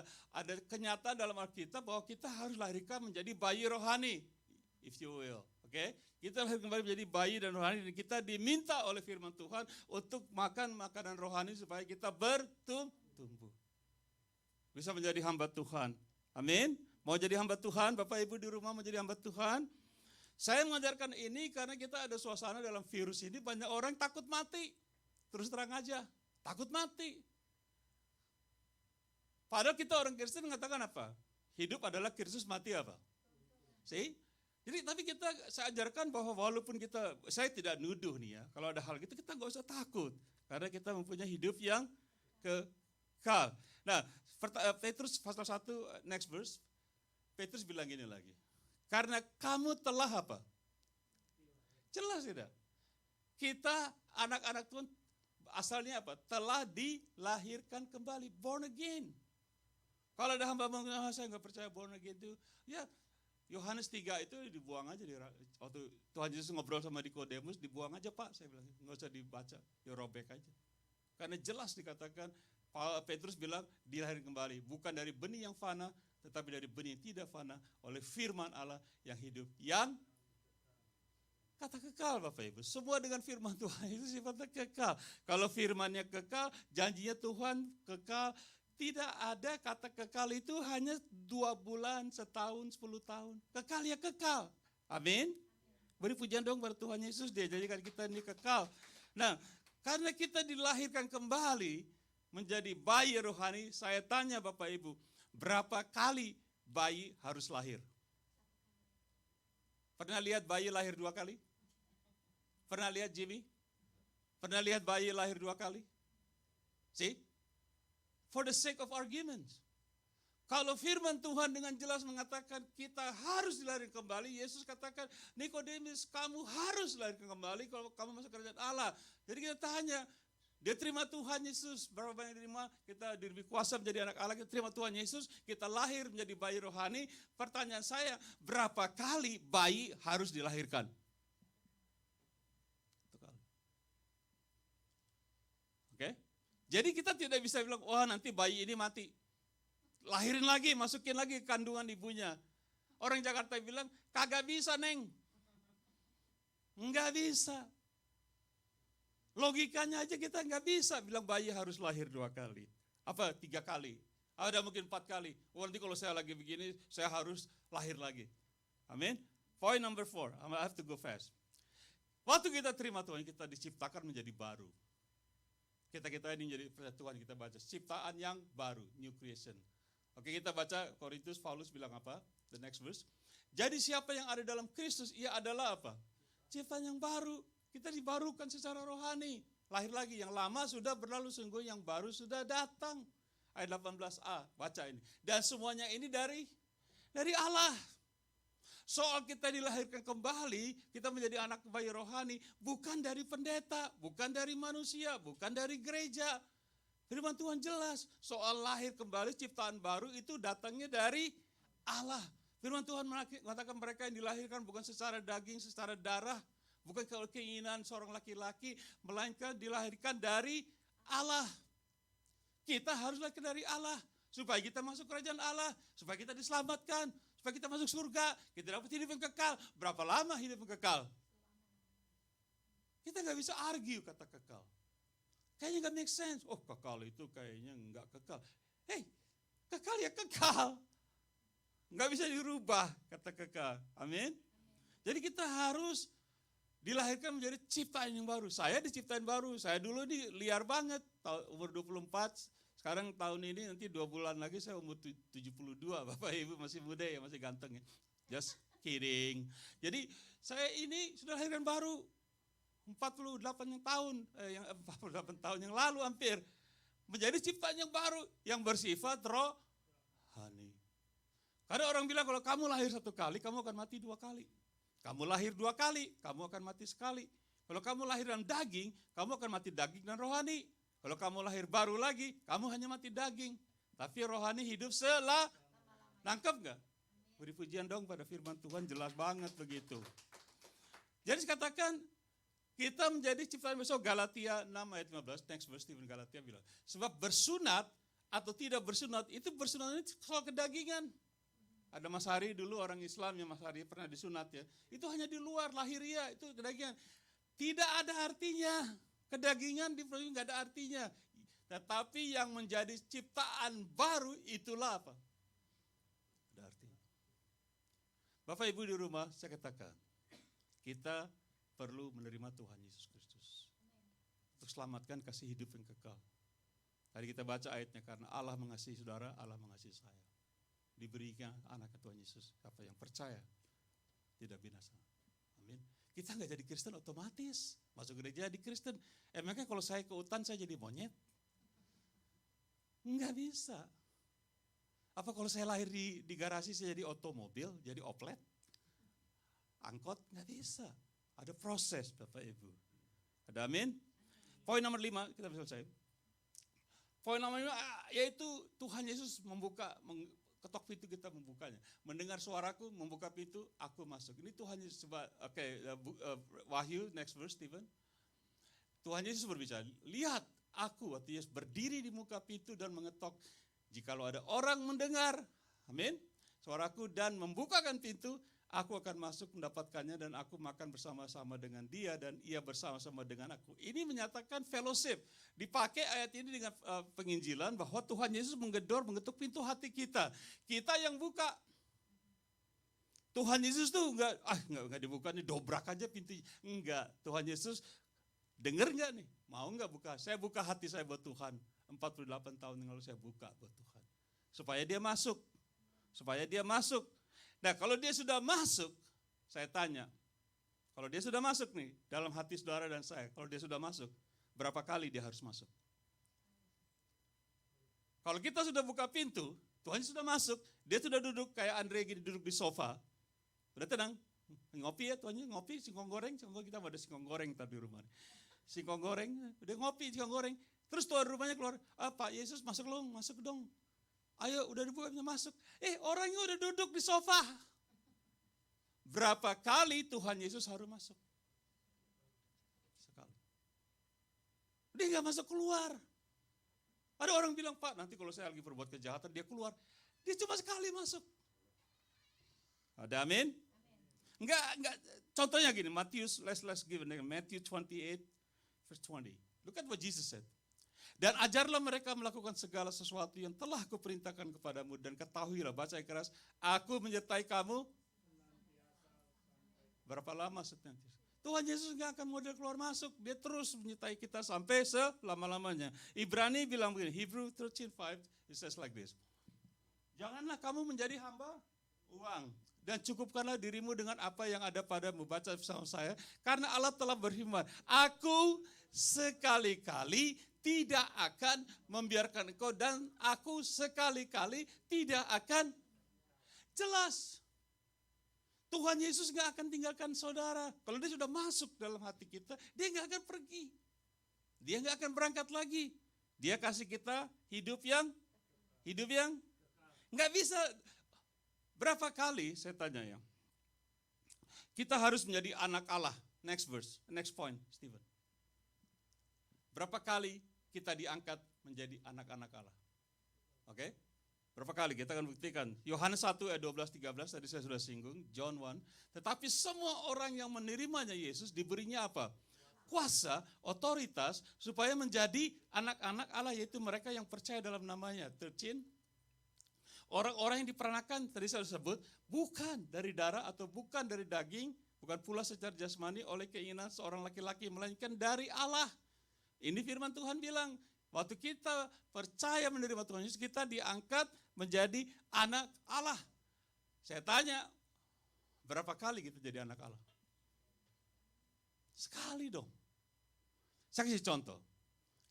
kenyataan dalam Alkitab bahwa kita harus lahirkan menjadi bayi rohani, if you will. Oke? Kita lahir kembali menjadi bayi dan rohani dan kita diminta oleh firman Tuhan untuk makan makanan rohani supaya kita bertumbuh. Bisa menjadi hamba Tuhan. Amin. Mau jadi hamba Tuhan, Bapak Ibu di rumah mau jadi hamba Tuhan. Saya mengajarkan ini karena kita ada suasana dalam virus ini banyak orang takut mati. Terus terang aja, takut mati. Padahal kita orang Kristen mengatakan apa? Hidup adalah Kristus, mati apa? See? Jadi tapi saya ajarkan bahwa walaupun saya tidak nuduh nih ya, kalau ada hal gitu kita nggak usah takut. Karena kita mempunyai hidup yang kekal. Nah, Petrus pasal 1, next verse. Petrus bilang gini lagi. Karena kamu telah apa? Jelas tidak? Kita anak-anak Tuhan asalnya apa? Telah dilahirkan kembali, born again. Kalau ada hamba mengatakan saya nggak percaya born again itu, ya Yohanes 3 itu dibuang aja. Waktu Tuhan Yesus ngobrol sama Nikodemus, dibuang aja Pak, saya bilang, nggak usah dibaca, ya robek aja. Karena jelas dikatakan, Petrus bilang dilahirkan kembali, bukan dari benih yang fana, tetapi dari benih yang tidak fana oleh firman Allah yang hidup, yang kata kekal Bapak Ibu. Semua dengan firman Tuhan itu sifatnya kekal. Kalau firmannya kekal, janjinya Tuhan kekal. Tidak ada kata kekal itu hanya 2 bulan, setahun, 10 tahun. Kekal ya kekal. Amin. Beri pujian dong pada Tuhan Yesus, dia jadikan kita ini kekal. Nah, karena kita dilahirkan kembali menjadi bayi rohani, saya tanya Bapak Ibu, berapa kali bayi harus lahir? Pernah lihat bayi lahir 2 kali? Pernah lihat Jimmy? Pernah lihat bayi lahir 2 kali? See? For the sake of arguments. Kalau firman Tuhan dengan jelas mengatakan kita harus dilahirkan kembali, Yesus katakan, Nikodemus, kamu harus dilahirkan kembali kalau kamu masuk kerajaan Allah. Jadi kita tanya, dia terima Tuhan Yesus, berapa banyak terima, kita diberi kuasa menjadi anak Allah, kita terima Tuhan Yesus, kita lahir menjadi bayi rohani. Pertanyaan saya, berapa kali bayi harus dilahirkan? 1 kali. Oke? Jadi kita tidak bisa bilang, wah nanti bayi ini mati. Lahirin lagi, masukin lagi ke kandungan ibunya. Orang Jakarta bilang, kagak bisa Neng. Enggak bisa. Logikanya aja kita nggak bisa bilang bayi harus lahir 2 kali. Apa 3 kali. Ada mungkin 4 kali. Oh, nanti kalau saya lagi begini, saya harus lahir lagi. Amin. Point number 4, I have to go fast. Waktu kita terima Tuhan, kita diciptakan menjadi baru. Kita ini menjadi Tuhan, kita baca ciptaan yang baru, new creation. Oke, kita baca Korintus, Paulus bilang apa? The next verse. Jadi siapa yang ada dalam Kristus, ia adalah apa? Ciptaan yang baru. Kita dibarukan secara rohani. Lahir lagi, yang lama sudah berlalu, sungguh yang baru sudah datang. Ayat 18a, baca ini. Dan semuanya ini dari Allah. Soal kita dilahirkan kembali, kita menjadi anak bayi rohani, bukan dari pendeta, bukan dari manusia, bukan dari gereja. Firman Tuhan jelas, soal lahir kembali, ciptaan baru itu datangnya dari Allah. Firman Tuhan mengatakan mereka yang dilahirkan bukan secara daging, secara darah, bukan kalau keinginan seorang laki-laki, melainkan dilahirkan dari Allah. Kita harus lahir dari Allah, supaya kita masuk kerajaan Allah, supaya kita diselamatkan, supaya kita masuk surga, kita dapat hidup yang kekal. Berapa lama hidup yang kekal? Kita nggak bisa argue kata kekal. Kayaknya nggak make sense. Oh, kekal itu kayaknya nggak kekal. Hey, kekal ya kekal. Nggak bisa dirubah kata kekal. Amin. Jadi kita harus dilahirkan menjadi ciptaan yang baru. Saya diciptain baru. Saya dulu ini liar banget. Umur 24. Sekarang tahun ini nanti 2 bulan lagi saya umur 72. Bapak Ibu masih muda ya, masih ganteng ya. Just kidding. Jadi saya ini sudah lahirkan baru. 48 tahun yang lalu hampir. Menjadi ciptaan yang baru. Yang bersifat rohani. Karena orang bilang kalau kamu lahir 1 kali, kamu akan mati 2 kali. Kamu lahir 2 kali, kamu akan mati sekali. Kalau kamu lahir dalam daging, kamu akan mati daging dan rohani. Kalau kamu lahir baru lagi, kamu hanya mati daging. Tapi rohani hidup Nangkep gak? Beri pujian dong pada firman Tuhan, jelas banget begitu. Jadi katakan, kita menjadi ciptaan besok. Galatia 6 ayat 15, next verse Stephen Galatia bilang. Sebab bersunat atau tidak bersunat, itu bersunat ini soal kedagingan. Ada Mas Hari dulu orang Islam yang Mas Hari pernah disunat ya. Itu hanya di luar lahiriah, itu kedagingan. Tidak ada artinya. Kedagingan di perut nggak ada artinya. Tetapi yang menjadi ciptaan baru itulah apa? Ada artinya. Bapak Ibu di rumah, saya katakan, kita perlu menerima Tuhan Yesus Kristus. Untuk selamatkan kasih hidup yang kekal. Tadi kita baca ayatnya, karena Allah mengasihi saudara, Allah mengasihi saya. Diberikan anak Tuhan Yesus, apa yang percaya tidak binasa. Amin. Kita nggak jadi Kristen otomatis masuk gereja di Kristen. Emangnya kalau saya ke hutan saya jadi monyet? Nggak bisa. Apa kalau saya lahir di garasi saya jadi otomobil, jadi oplet, angkot? Nggak bisa. Ada proses Bapak Ibu. Ada amin. Poin nomor 5 kita bisa selesai. Poin nomor 5 yaitu Tuhan Yesus ketok pintu kita membukanya. Mendengar suaraku, membuka pintu, aku masuk. Ini Tuhan Yesus. Wahyu, next verse Stephen. Tuhan Yesus berbicara, lihat aku, waktu Yesus berdiri di muka pintu dan mengetok. Jikalau ada orang mendengar, amin, suaraku dan membukakan pintu, aku akan masuk mendapatkannya dan aku makan bersama-sama dengan dia dan ia bersama-sama dengan aku. Ini menyatakan fellowship. Dipakai ayat ini dengan penginjilan bahwa Tuhan Yesus mengetuk pintu hati kita. Kita yang buka. Tuhan Yesus tuh enggak dibuka nih, dobrak aja pintunya. Enggak, Tuhan Yesus dengar enggak nih? Mau enggak buka? Saya buka hati saya buat Tuhan. 48 tahun yang lalu saya buka buat Tuhan. Supaya dia masuk. Nah kalau dia sudah masuk, Saya tanya, kalau dia sudah masuk nih, dalam hati saudara dan saya, kalau dia sudah masuk, berapa kali dia harus masuk? Kalau kita sudah buka pintu, Tuhan sudah masuk, dia sudah duduk kayak Andre gini, duduk di sofa. Udah tenang, ngopi ya Tuhan, ngopi, singkong goreng, kita ada singkong goreng tadi di rumah. Singkong goreng, udah ngopi singkong goreng. Terus tuan rumahnya keluar, Pak Yesus masuk dong. Ayo udah dibuka masuk. Orangnya udah duduk di sofa. Berapa kali Tuhan Yesus harus masuk? Sekali. Dia nggak masuk keluar. Ada orang bilang, Pak nanti kalau saya lagi berbuat kejahatan dia keluar. Dia cuma sekali masuk. Ada amin? Enggak. Contohnya gini, let's give it. Matthew 28 verse 20. Look at what Jesus said. Dan ajarlah mereka melakukan segala sesuatu yang telah kuperintahkan kepadamu dan ketahuilah, baca yang keras, aku menyertai kamu. Berapa lama senantiasa? Tuhan Yesus nggak akan model keluar masuk, dia terus menyertai kita sampai selama-lamanya. Ibrani bilang begini, Hebrew 13:5, it says like this. Janganlah kamu menjadi hamba uang dan cukupkanlah dirimu dengan apa yang ada padamu. Baca bersama saya, karena Allah telah berfirman, aku sekali-kali tidak akan membiarkan engkau dan aku sekali-kali tidak akan. Jelas. Tuhan Yesus gak akan tinggalkan saudara. Kalau dia sudah masuk dalam hati kita, dia gak akan pergi. Dia gak akan berangkat lagi. Dia kasih kita hidup yang gak bisa. Berapa kali saya tanya ya, kita harus menjadi anak Allah. Next verse, next point, Stephen. Berapa kali kita diangkat menjadi anak-anak Allah? Oke? Berapa kali kita akan buktikan. Yohanes 1 ayat 12-13 tadi saya sudah singgung, John 1. Tetapi semua orang yang menerimanya Yesus diberinya apa? Kuasa, otoritas supaya menjadi anak-anak Allah, yaitu mereka yang percaya dalam namanya. 13. Orang-orang yang diperanakan tadi saya sebut bukan dari darah atau bukan dari daging, bukan pula secara jasmani oleh keinginan seorang laki-laki, melainkan dari Allah. Ini firman Tuhan bilang, waktu kita percaya menerima Tuhan Yesus, kita diangkat menjadi anak Allah. Saya tanya, berapa kali kita jadi anak Allah? Sekali dong. Saya kasih contoh.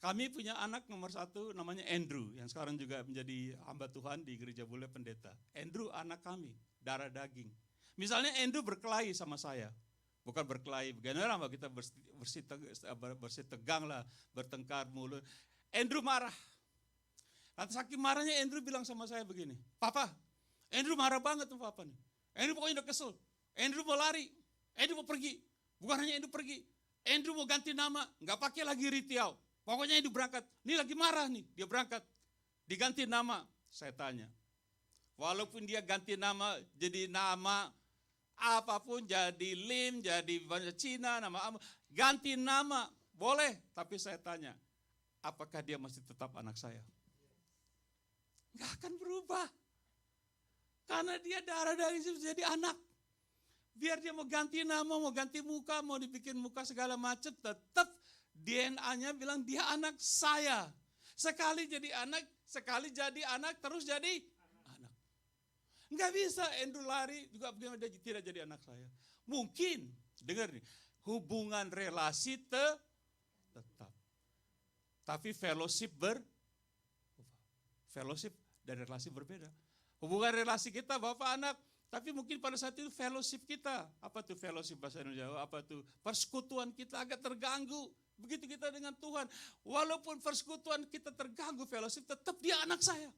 Kami punya anak nomor 1 namanya Andrew, yang sekarang juga menjadi hamba Tuhan di Gereja Bule Pendeta. Andrew anak kami, darah daging. Misalnya Andrew berkelahi sama saya. Bukan berkelahi, bagaimana kita bersih tegang lah, bertengkar mulu. Andrew marah. Nanti saking marahnya Andrew bilang sama saya begini, Papa, Andrew marah banget tuh Papa nih. Andrew pokoknya udah kesel. Andrew mau lari, Andrew mau pergi. Bukan hanya Andrew pergi, Andrew mau ganti nama, nggak pakai lagi Ritiau. Pokoknya Andrew berangkat. Ini lagi marah nih, dia berangkat. Diganti nama, saya tanya. Walaupun dia ganti nama, jadi nama apapun, jadi Lim, jadi bahasa Cina, nama ganti nama, boleh. Tapi saya tanya, apakah dia masih tetap anak saya? Enggak akan berubah. Karena dia darah dari situ jadi anak. Biar dia mau ganti nama, mau ganti muka, mau dibikin muka segala macam, tetap DNA-nya bilang dia anak saya. Sekali jadi anak, terus jadi anak. Enggak bisa Andrew lari juga dia tidak jadi anak saya. Mungkin, dengar nih, hubungan relasi tetap. Tapi fellowship dan relasi berbeda. Hubungan relasi kita bapak anak, tapi mungkin pada saat itu fellowship kita, apa tuh fellowship bahasa Indonesia, apa tuh persekutuan kita agak terganggu. Begitu kita dengan Tuhan, walaupun persekutuan kita terganggu, fellowship tetap dia anak saya.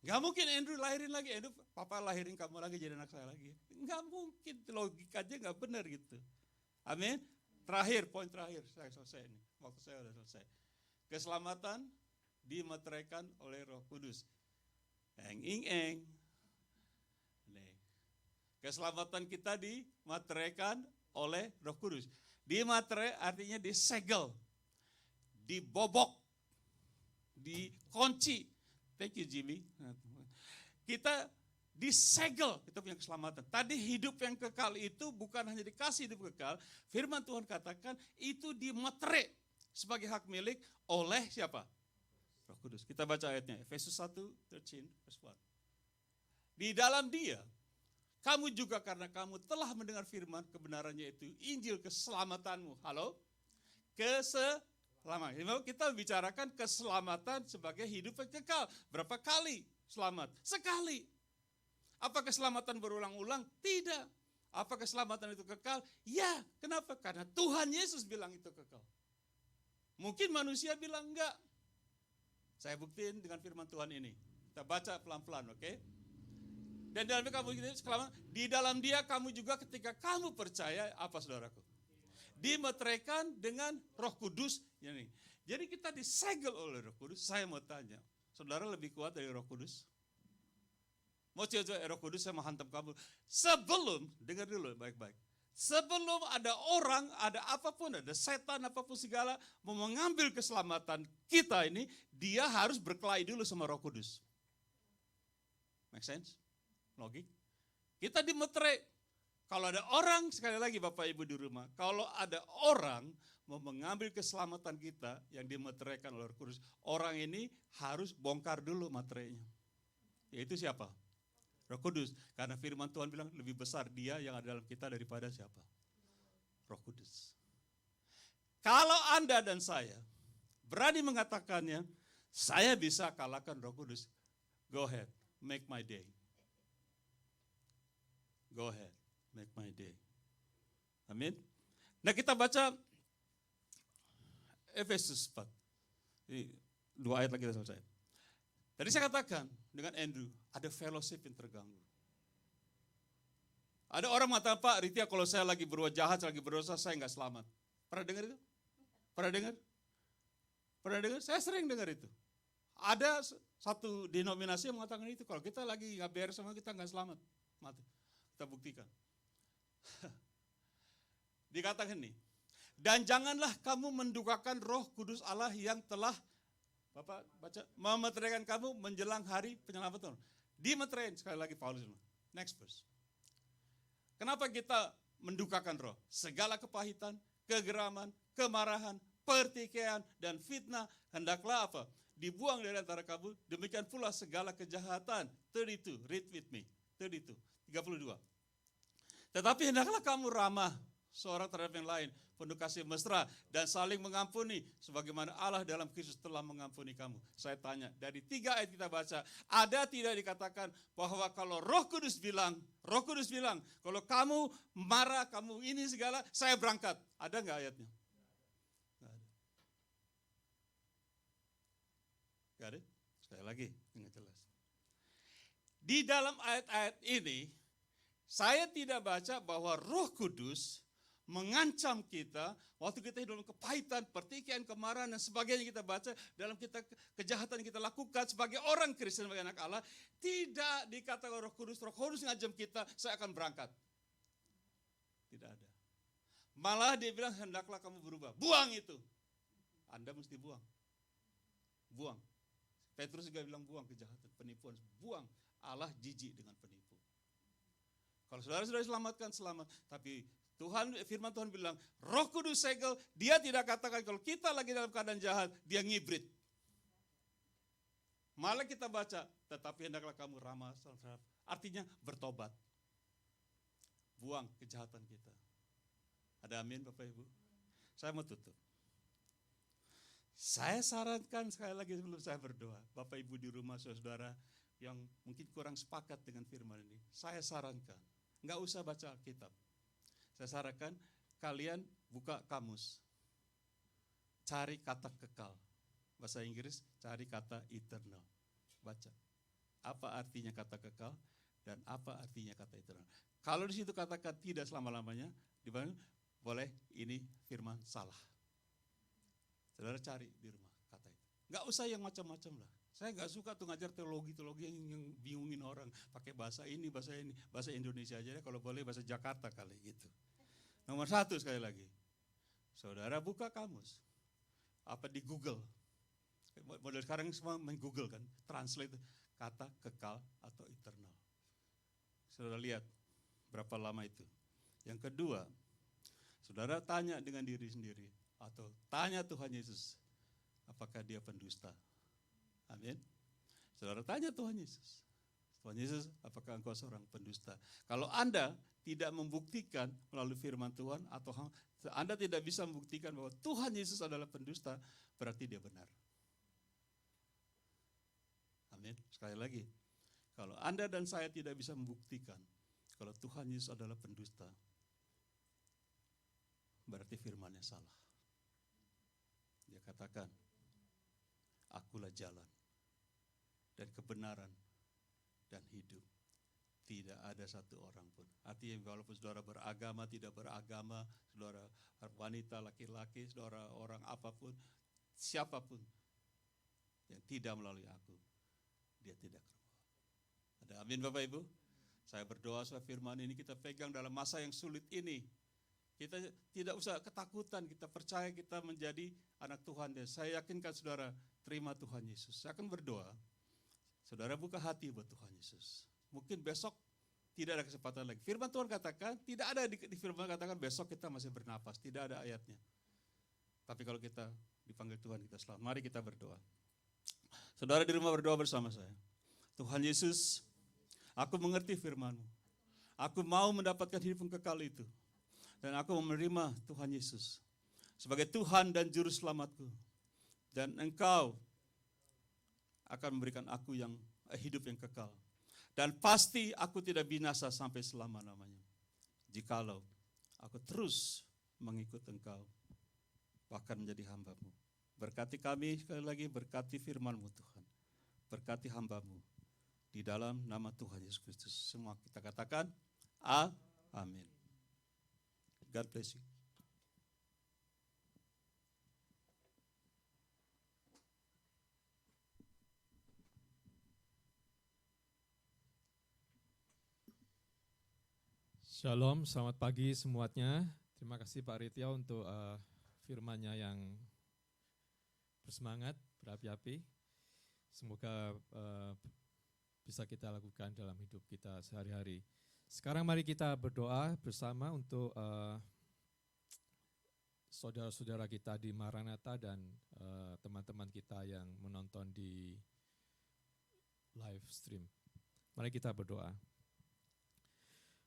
Gak mungkin Andrew lahirin lagi, Andrew papa lahirin kamu lagi jadi anak saya lagi. Gak mungkin, logikanya gak benar gitu. Amin. Terakhir, poin terakhir, saya selesai ini. Waktu saya sudah selesai. Keselamatan dimeteraikan oleh Roh Kudus. Eng. Keselamatan kita dimeteraikan oleh Roh Kudus. Dimaterai artinya disegel, dibobok, dikunci. Thank you Jimmy. Kita disegel, kita punya keselamatan. Tadi hidup yang kekal itu bukan hanya dikasih hidup kekal, firman Tuhan katakan itu dimeterai sebagai hak milik oleh siapa? Roh Kudus. Kita baca ayatnya, Efesus 1:13 verse 1. Di dalam dia Kamu juga karena kamu telah mendengar firman kebenarannya itu Injil keselamatanmu. Halo? Keselamatan. Kita bicarakan keselamatan sebagai hidup yang kekal. Berapa kali selamat? Sekali. Apa keselamatan berulang-ulang? Tidak. Apa keselamatan itu kekal? Ya. Kenapa? Karena Tuhan Yesus bilang itu kekal. Mungkin manusia bilang enggak. Saya buktiin dengan firman Tuhan ini. Kita baca pelan-pelan, oke? Dan dalam kamu di dalam Dia kamu juga ketika kamu percaya apa saudaraku? Dimeteraikan dengan Roh Kudus. Ini. Jadi kita disegel oleh Roh Kudus. Saya mau tanya, saudara lebih kuat dari Roh Kudus? Mau coba Roh Kudus, saya mau hantam kamu. Sebelum, dengar dulu baik-baik. Sebelum ada orang, ada apapun, ada setan, apapun segala, mau mengambil keselamatan kita ini, dia harus berkelahi dulu sama Roh Kudus. Make sense? Logik? Kita dimeterai. Kalau ada orang, sekali lagi Bapak Ibu di rumah, kalau ada orang mau mengambil keselamatan kita yang dimeteraikan oleh Roh Kudus, orang ini harus bongkar dulu materainya. Yaitu siapa? Roh Kudus. Karena firman Tuhan bilang lebih besar dia yang ada dalam kita daripada siapa? Roh Kudus. Kalau Anda dan saya berani mengatakannya, saya bisa kalahkan Roh Kudus. Go ahead, make my day. Go ahead, make my day. Amin. Nah kita baca Efesus 4. Ini 2 ayat lagi kita selesai. Tadi saya katakan dengan Andrew, ada fellowship yang terganggu. Ada orang mengatakan, Pak Ritya kalau saya lagi berbuat jahat, lagi berdosa, saya nggak selamat. Pernah dengar itu? Pernah dengar? Pernah dengar? Saya sering dengar itu. Ada satu denominasi yang mengatakan itu, kalau kita lagi nggak beres sama kita nggak selamat. Mati. Kita buktikan. Dikatakan nih, dan janganlah kamu mendukakan Roh Kudus Allah yang telah Bapak baca, memeteraikan kamu menjelang hari penyelamatan. Dimeteraikan, sekali lagi Paulus. Next verse. Kenapa kita mendukakan roh? Segala kepahitan, kegeraman, kemarahan, pertikaian, dan fitnah, hendaklah apa? Dibuang dari antara kamu, demikian pula segala kejahatan. 32, read with me. 32. Tetapi hendaklah kamu ramah seorang terhadap yang lain, penuh kasih mesra dan saling mengampuni sebagaimana Allah dalam Kristus telah mengampuni kamu. Saya tanya, dari 3 ayat kita baca, ada tidak dikatakan bahwa kalau Roh Kudus bilang, kalau kamu marah, kamu ini segala, saya berangkat. Ada enggak ayatnya? Enggak ada. Enggak ada? Sekali lagi, dengan jelas. Di dalam ayat-ayat ini, saya tidak baca bahwa Roh Kudus mengancam kita waktu kita hidup dalam kepahitan, pertikaian, kemarahan dan sebagainya kita baca dalam kita kejahatan yang kita lakukan sebagai orang Kristen, sebagai anak Allah, tidak dikatakan Roh Kudus ngancam kita, saya akan berangkat. Tidak ada. Malah dia bilang hendaklah kamu berubah. Buang itu. Anda mesti buang. Buang. Petrus juga bilang buang kejahatan, penipuan, buang. Allah jijik dengan penipu. Kalau saudara sudah diselamatkan, selamat. Tapi firman Tuhan bilang, Roh Kudus segel, dia tidak katakan kalau kita lagi dalam keadaan jahat, dia ngibrit. Malah kita baca, tetapi hendaklah kamu ramah, artinya bertobat. Buang kejahatan kita. Ada amin Bapak Ibu? Saya mau tutup. Saya sarankan sekali lagi sebelum saya berdoa, Bapak Ibu di rumah, saudara yang mungkin kurang sepakat dengan firman ini, saya sarankan, nggak usah baca Alkitab. Saya sarankan kalian buka kamus. Cari kata kekal. Bahasa Inggris cari kata eternal. Baca. Apa artinya kata kekal dan apa artinya kata eternal. Kalau di situ katakan tidak selama-lamanya, boleh ini firman salah. Saudara cari di rumah kata itu. Nggak usah yang macam-macam lah. Saya nggak suka tuh ngajar teologi yang bingungin orang. Pakai bahasa ini, bahasa Indonesia aja deh. Kalau boleh bahasa Jakarta kali gitu. Nomor 1 sekali lagi. Saudara buka kamus. Apa di Google. Model sekarang semua main Google kan. Translate kata kekal atau eternal. Saudara lihat berapa lama itu. Yang kedua, saudara tanya dengan diri sendiri. Atau tanya Tuhan Yesus. Apakah dia pendusta? Amin. Saudara tanya Tuhan Yesus. Tuhan Yesus, apakah engkau seorang pendusta? Kalau Anda tidak membuktikan melalui firman Tuhan, atau Anda tidak bisa membuktikan bahwa Tuhan Yesus adalah pendusta, berarti dia benar. Amin. Sekali lagi, kalau Anda dan saya tidak bisa membuktikan kalau Tuhan Yesus adalah pendusta, berarti firman-Nya salah. Dia katakan, akulah jalan dan kebenaran dan hidup. Tidak ada satu orang pun. Artinya walaupun saudara beragama, tidak beragama, saudara wanita, laki-laki, saudara orang apapun, siapapun yang tidak melalui aku, dia tidak keluar. Ada amin Bapak Ibu? Saya berdoa supaya firman ini kita pegang dalam masa yang sulit ini. Kita tidak usah ketakutan, kita percaya kita menjadi anak Tuhan. Dan saya yakinkan saudara terima Tuhan Yesus. Saya akan berdoa, saudara buka hati buat Tuhan Yesus. Mungkin besok tidak ada kesempatan lagi. Firman Tuhan katakan, tidak ada di firman katakan besok kita masih bernapas. Tidak ada ayatnya. Tapi kalau kita dipanggil Tuhan, kita selamat. Mari kita berdoa. Saudara di rumah berdoa bersama saya. Tuhan Yesus, aku mengerti firman-Mu. Aku mau mendapatkan hidup yang kekal itu. Dan aku menerima Tuhan Yesus sebagai Tuhan dan Juru Selamatku. Dan Engkau akan memberikan aku yang hidup yang kekal. Dan pasti aku tidak binasa sampai selama-lamanya. Jikalau aku terus mengikut Engkau, bahkan menjadi hamba-Mu. Berkati kami sekali lagi, berkati firman-Mu Tuhan. Berkati hamba-Mu. Di dalam nama Tuhan Yesus Kristus. Semua kita katakan, amin. God bless you. Shalom, selamat pagi semuanya. Terima kasih Pak Ritya untuk firman-Nya yang bersemangat, berapi-api. Semoga bisa kita lakukan dalam hidup kita sehari-hari. Sekarang mari kita berdoa bersama untuk saudara-saudara kita di Maranatha dan teman-teman kita yang menonton di live stream. Mari kita berdoa.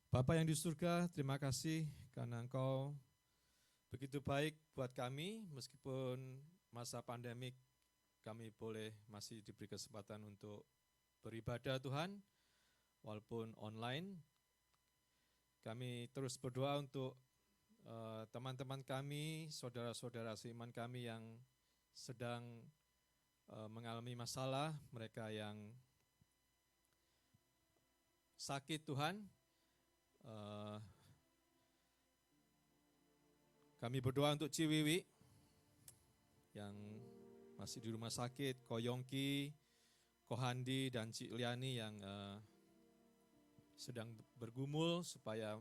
Bapa yang di surga, terima kasih karena Engkau begitu baik buat kami, meskipun masa pandemik kami boleh masih diberi kesempatan untuk beribadah Tuhan, walaupun online. Kami terus berdoa untuk teman-teman kami, saudara-saudara seiman kami yang sedang mengalami masalah, mereka yang sakit Tuhan. Kami berdoa untuk Ciwiwi yang masih di rumah sakit, Ko Yongki, Ko Handi, dan Cik Liani yang sedang bergumul supaya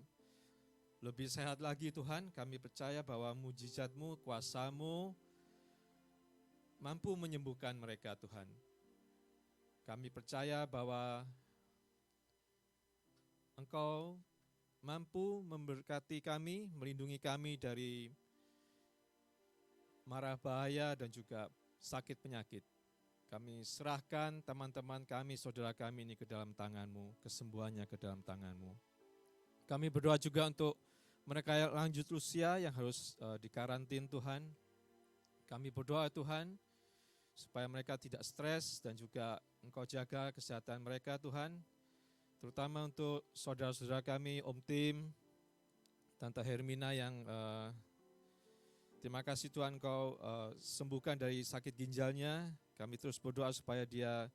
lebih sehat lagi Tuhan. Kami percaya bahwa mujizat-Mu, kuasa-Mu mampu menyembuhkan mereka Tuhan. Kami percaya bahwa Engkau mampu memberkati kami, melindungi kami dari mara bahaya dan juga sakit penyakit. Kami serahkan teman-teman kami, saudara kami ini ke dalam tangan-Mu, kesembuhannya ke dalam tangan-Mu. Kami berdoa juga untuk mereka yang lanjut usia yang harus dikarantin Tuhan. Kami berdoa Tuhan, supaya mereka tidak stres dan juga Engkau jaga kesehatan mereka Tuhan. Terutama untuk saudara-saudara kami, Om Tim, Tante Hermina yang terima kasih Tuhan Engkau sembuhkan dari sakit ginjalnya. Kami terus berdoa supaya dia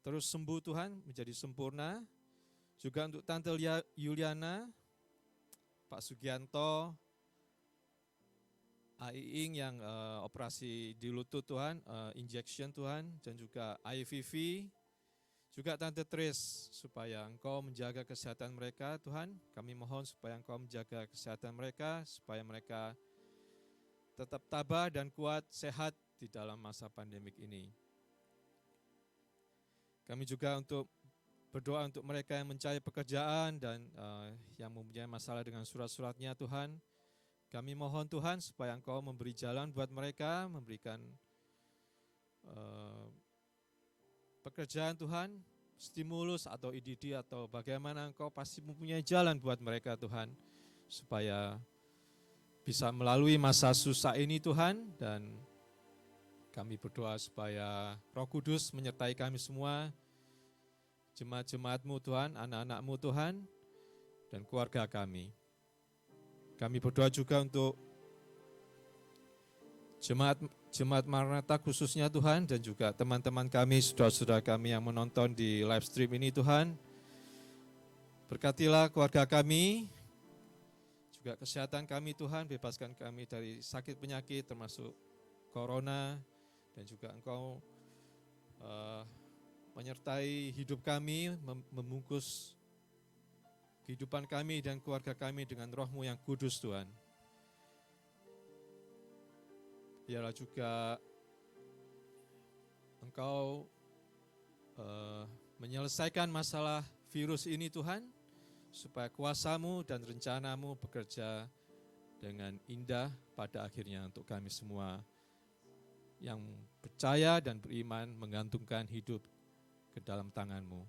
terus sembuh Tuhan, menjadi sempurna. Juga untuk Tante Yuliana, Pak Sugianto, Aiing yang operasi di lutut Tuhan, injection Tuhan, dan juga IVV. Juga Tante Tris, supaya Engkau menjaga kesehatan mereka Tuhan. Kami mohon supaya Engkau menjaga kesehatan mereka, supaya mereka tetap tabah dan kuat, sehat di dalam masa pandemik ini. Kami juga untuk berdoa untuk mereka yang mencari pekerjaan dan yang mempunyai masalah dengan surat-suratnya Tuhan. Kami mohon Tuhan supaya Engkau memberi jalan buat mereka, memberikan pekerjaan Tuhan, stimulus atau IDD atau bagaimana Engkau pasti mempunyai jalan buat mereka Tuhan, supaya bisa melalui masa susah ini Tuhan, dan kami berdoa supaya Roh Kudus menyertai kami semua, jemaat-jemaat-Mu Tuhan, anak-anak-Mu Tuhan, dan keluarga kami. Kami berdoa juga untuk Jemaat Maranatha khususnya Tuhan, dan juga teman-teman kami, saudara-saudara kami yang menonton di live stream ini Tuhan. Berkatilah keluarga kami, juga kesehatan kami Tuhan, bebaskan kami dari sakit penyakit termasuk corona, dan juga Engkau menyertai hidup kami, membungkus kehidupan kami dan keluarga kami dengan Roh-Mu yang kudus Tuhan. Biarlah juga Engkau menyelesaikan masalah virus ini Tuhan, supaya kuasa-Mu dan rencana-Mu bekerja dengan indah pada akhirnya untuk kami semua yang percaya dan beriman menggantungkan hidup ke dalam tangan-Mu.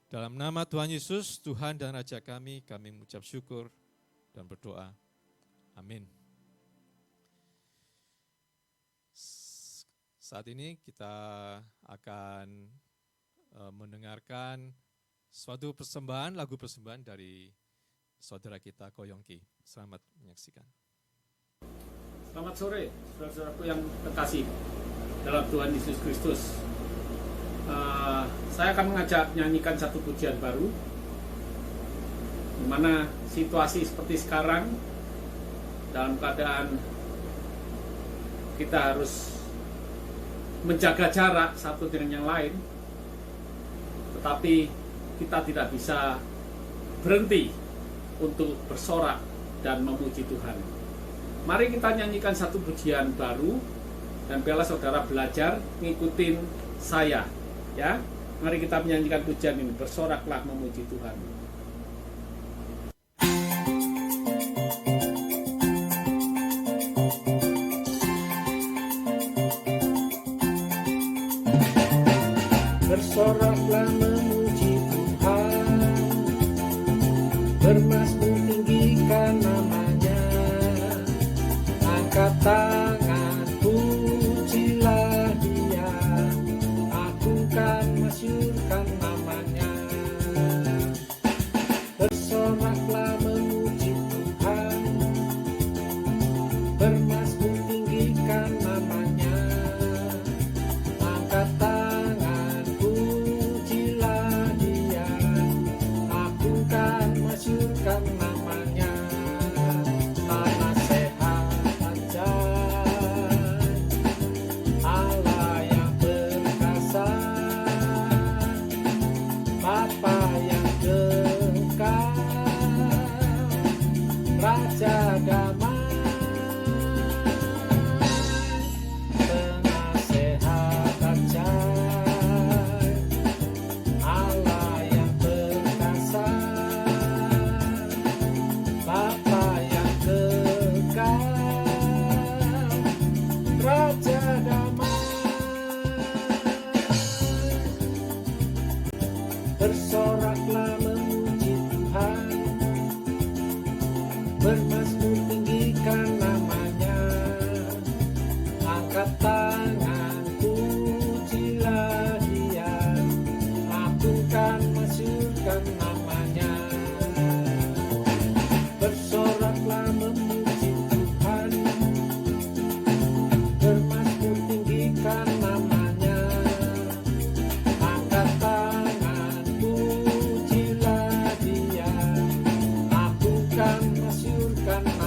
Dalam nama Tuhan Yesus, Tuhan dan Raja kami mengucap syukur dan berdoa. Amin. Saat ini kita akan mendengarkan suatu persembahan, lagu persembahan dari saudara kita Ko Yongki. Selamat menyaksikan. Selamat sore, saudara-saudaraku yang terkasih dalam Tuhan Yesus Kristus. Saya akan mengajak menyanyikan satu pujian baru, di mana situasi seperti sekarang, dalam keadaan kita harus menjaga jarak satu dengan yang lain, tetapi kita tidak bisa berhenti untuk bersorak dan memuji Tuhan. Mari kita nyanyikan satu pujian baru, dan biarlah saudara belajar ngikutin saya, ya. Mari kita menyanyikan pujian ini, bersoraklah memuji Tuhan. Bersoraklah memuji Tuhan, bermazmur tinggikan namanya, angkat tangan pujilah Dia, aku kan masyurkan namanya. Bersoraklah memuji Tuhan, bermazmur tinggikan namanya, angkat tangan masyurkan namanya. Tanah sehat ajaib, Allah yang perkasa, Bapa yang kekal, Raja damai. Tanah sehat ajaib, Allah yang perkasa, Bapa yang kekal, Raja damai. Bersoraklah memuji Tuhan, bermazmur tinggikan namanya, angkat tangan pujilah Dia, aku kan masyurkan namanya. Bersoraklah memuji Tuhan, bermazmur tinggikan namanya, angkat tangan pujilah Dia, aku kan masyurkan namanya.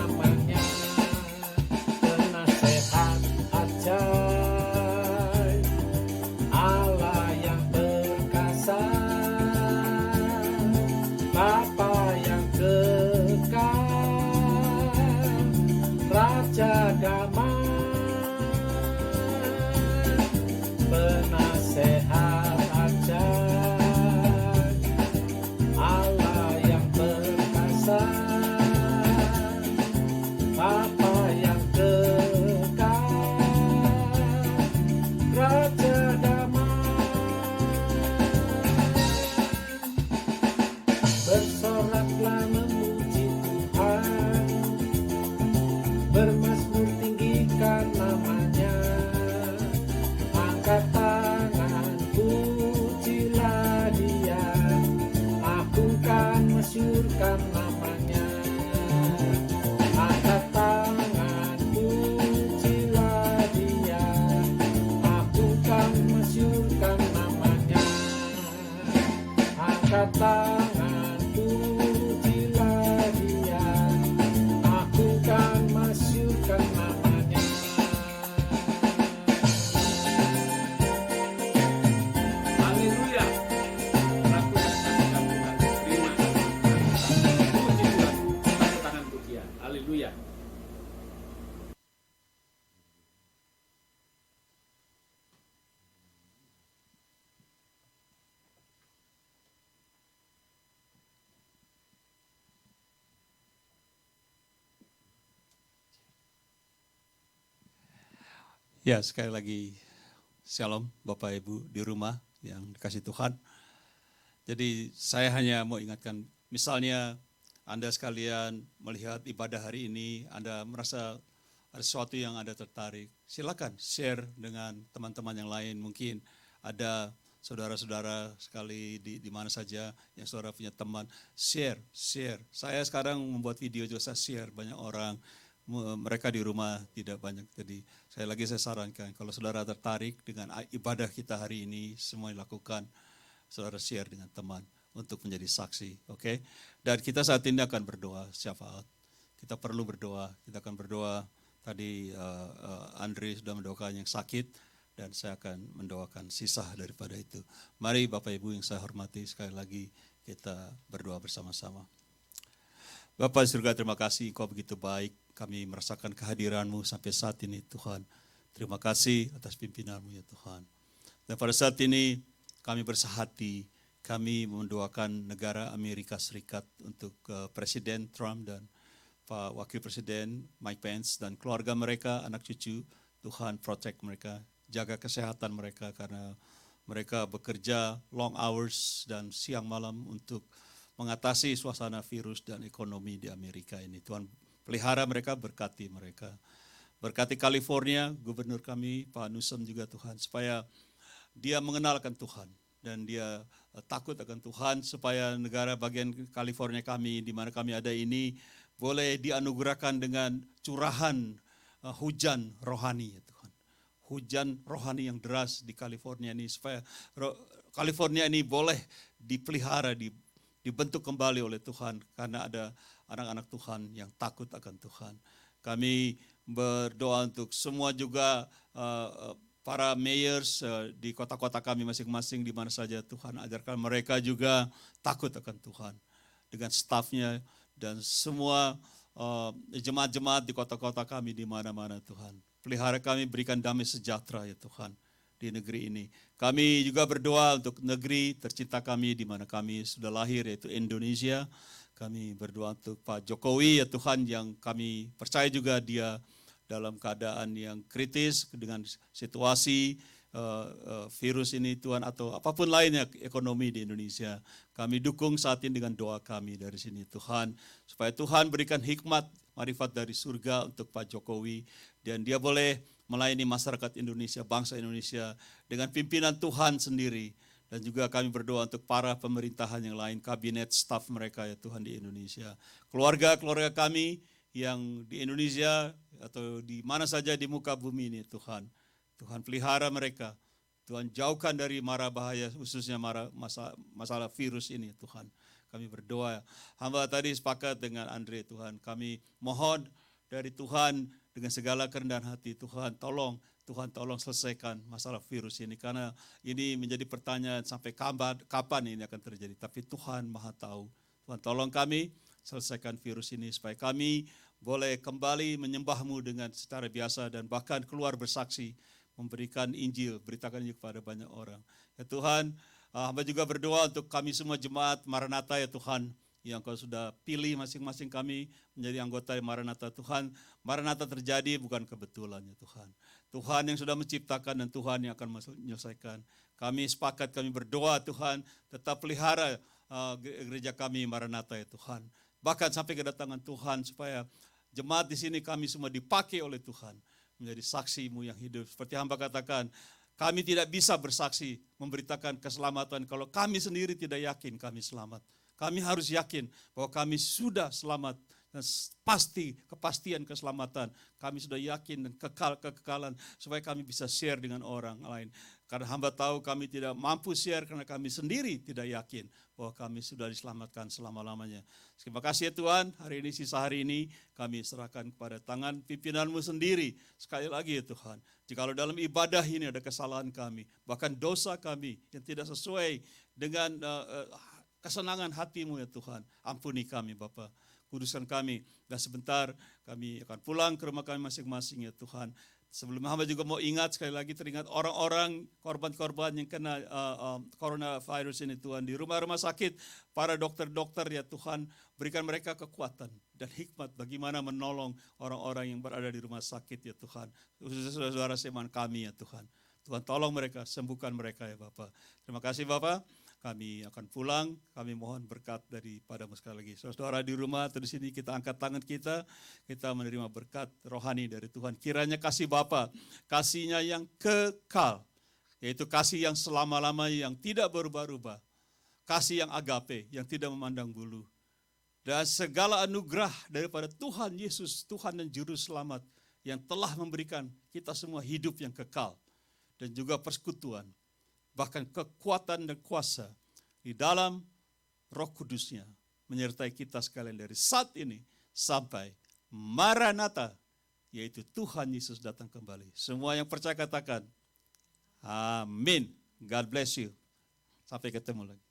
masyurkan namanya. Angkat tangan, pujilah dia, aku kan masyurkan namanya. Angkat tangan, pujilah dia, aku kan masyurkan namanya. Haleluya. Raku dan kasihan Tuhan. Terima kasih. Puji Tuhan. Tepuk tangan pujian. Haleluya. Ya, sekali lagi shalom Bapak Ibu di rumah yang dikasih Tuhan. Jadi saya hanya mau ingatkan, misalnya Anda sekalian melihat ibadah hari ini, Anda merasa ada sesuatu yang Anda tertarik, silakan share dengan teman-teman yang lain. Mungkin ada saudara-saudara sekali di mana saja yang saudara punya teman, share. Saya sekarang membuat video juga, saya share, banyak orang. Mereka di rumah tidak banyak, jadi saya sarankan kalau saudara tertarik dengan ibadah kita hari ini, semua dilakukan, saudara share dengan teman untuk menjadi saksi, oke? Dan kita saat ini akan berdoa syafaat. Kita perlu berdoa, kita akan berdoa. Tadi Andre sudah mendoakan yang sakit, dan saya akan mendoakan sisa daripada itu. Mari Bapak Ibu yang saya hormati, sekali lagi kita berdoa bersama-sama. Bapa di surga, terima kasih Engkau begitu baik. Kami merasakan kehadiran-Mu sampai saat ini Tuhan. Terima kasih atas pimpinan-Mu ya Tuhan. Dan pada saat ini kami bersahati, kami mendoakan negara Amerika Serikat untuk Presiden Trump dan Pak Wakil Presiden Mike Pence dan keluarga mereka, anak cucu. Tuhan protect mereka, jaga kesehatan mereka karena mereka bekerja long hours dan siang malam untuk mengatasi suasana virus dan ekonomi di Amerika ini. Tuhan pelihara mereka, berkati mereka. Berkati California, gubernur kami Pak Newsom juga Tuhan, supaya dia mengenalkan Tuhan dan dia takut akan Tuhan, supaya negara bagian California kami, di mana kami ada ini, boleh dianugerahkan dengan curahan hujan rohani ya Tuhan. Hujan rohani yang deras di California ini, supaya California ini boleh dipelihara, dibentuk kembali oleh Tuhan, karena ada anak-anak Tuhan yang takut akan Tuhan. Kami berdoa untuk semua juga para mayors di kota-kota kami masing-masing, di mana saja Tuhan ajarkan mereka juga takut akan Tuhan. Dengan stafnya dan semua jemaat-jemaat di kota-kota kami di mana-mana Tuhan. Pelihara kami, berikan damai sejahtera ya Tuhan di negeri ini. Kami juga berdoa untuk negeri tercinta kami di mana kami sudah lahir, yaitu Indonesia. Kami berdoa untuk Pak Jokowi ya Tuhan, yang kami percaya juga dia dalam keadaan yang kritis dengan situasi virus ini Tuhan, atau apapun lainnya ekonomi di Indonesia. Kami dukung saat ini dengan doa kami dari sini Tuhan, supaya Tuhan berikan hikmat, marifat dari surga untuk Pak Jokowi, dan dia boleh melayani masyarakat Indonesia, bangsa Indonesia dengan pimpinan Tuhan sendiri. Dan juga kami berdoa untuk para pemerintahan yang lain, kabinet, staf mereka ya Tuhan di Indonesia. Keluarga-keluarga kami yang di Indonesia atau di mana saja di muka bumi ini Tuhan. Tuhan pelihara mereka, Tuhan jauhkan dari mara bahaya, khususnya masalah virus ini Tuhan. Kami berdoa, hamba tadi sepakat dengan Andre Tuhan, kami mohon dari Tuhan dengan segala kerendahan hati, Tuhan tolong selesaikan masalah virus ini, karena ini menjadi pertanyaan sampai kapan ini akan terjadi, tapi Tuhan Maha tahu. Tuhan tolong kami selesaikan virus ini supaya kami boleh kembali menyembah-Mu dengan secara biasa dan bahkan keluar bersaksi, memberikan Injil, beritakan Injil kepada banyak orang. Ya Tuhan, hamba juga berdoa untuk kami semua jemaat Maranatha ya Tuhan, yang Kau sudah pilih masing-masing kami menjadi anggota Maranatha Tuhan. Maranatha terjadi bukan kebetulan ya Tuhan. Tuhan yang sudah menciptakan dan Tuhan yang akan menyelesaikan. Kami sepakat, kami berdoa Tuhan, tetap pelihara gereja kami Maranatha ya Tuhan. Bahkan sampai kedatangan Tuhan, supaya jemaat di sini kami semua dipakai oleh Tuhan menjadi saksi-Mu yang hidup. Seperti hamba katakan, kami tidak bisa bersaksi memberitakan keselamatan kalau kami sendiri tidak yakin kami selamat. Kami harus yakin bahwa kami sudah selamat. Dan pasti, kepastian keselamatan. Kami sudah yakin dan kekekalan supaya kami bisa share dengan orang lain. Karena hamba tahu kami tidak mampu share karena kami sendiri tidak yakin bahwa kami sudah diselamatkan selama-lamanya. Terima kasih ya Tuhan, hari ini sisa hari ini kami serahkan kepada tangan pimpinan-Mu sendiri. Sekali lagi ya Tuhan, jikalau dalam ibadah ini ada kesalahan kami, bahkan dosa kami yang tidak sesuai dengan kesenangan hati-Mu ya Tuhan, ampuni kami Bapa. Kuduskan kami, dan sebentar kami akan pulang ke rumah kami masing-masing ya Tuhan. Sebelum hamba juga mau ingat sekali lagi, teringat orang-orang korban-korban yang kena coronavirus ini Tuhan. Di rumah-rumah sakit, para dokter-dokter ya Tuhan, berikan mereka kekuatan dan hikmat bagaimana menolong orang-orang yang berada di rumah sakit ya Tuhan. Khususnya saudara-saudara seiman kami ya Tuhan. Tuhan tolong mereka, sembuhkan mereka ya Bapak. Terima kasih Bapak. Kami akan pulang, kami mohon berkat daripada-Mu sekali lagi. Saudara di rumah atau di sini kita angkat tangan kita menerima berkat rohani dari Tuhan. Kiranya kasih Bapa, kasih-Nya yang kekal, yaitu kasih yang selama-lamanya yang tidak berubah-ubah. Kasih yang agape, yang tidak memandang bulu. Dan segala anugerah daripada Tuhan Yesus, Tuhan dan Juru Selamat, yang telah memberikan kita semua hidup yang kekal. Dan juga persekutuan. Bahkan kekuatan dan kuasa di dalam Roh Kudus-Nya menyertai kita sekalian dari saat ini sampai Maranatha, yaitu Tuhan Yesus datang kembali. Semua yang percaya katakan, amin. God bless you. Sampai ketemu lagi.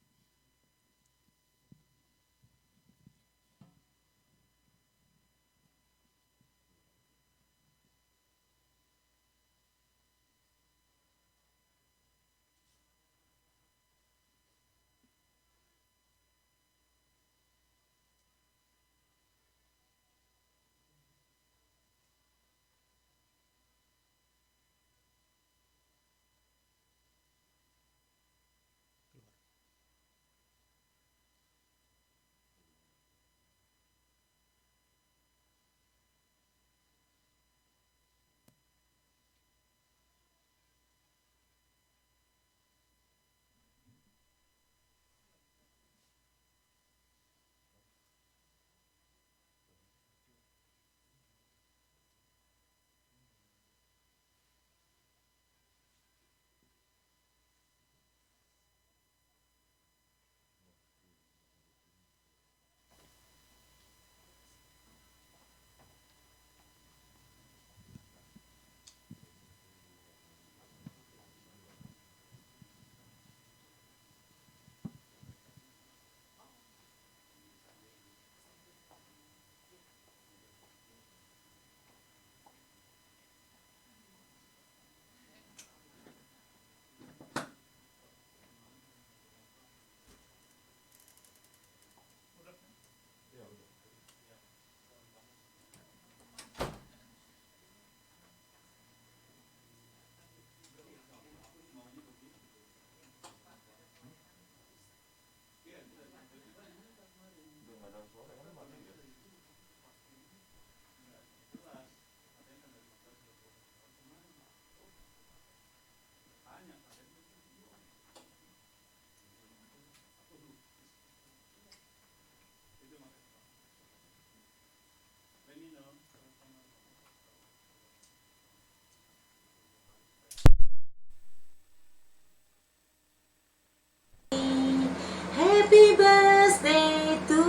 Happy birthday to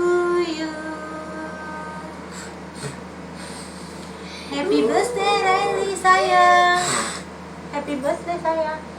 you. Happy birthday Riley sayang. Happy birthday sayang.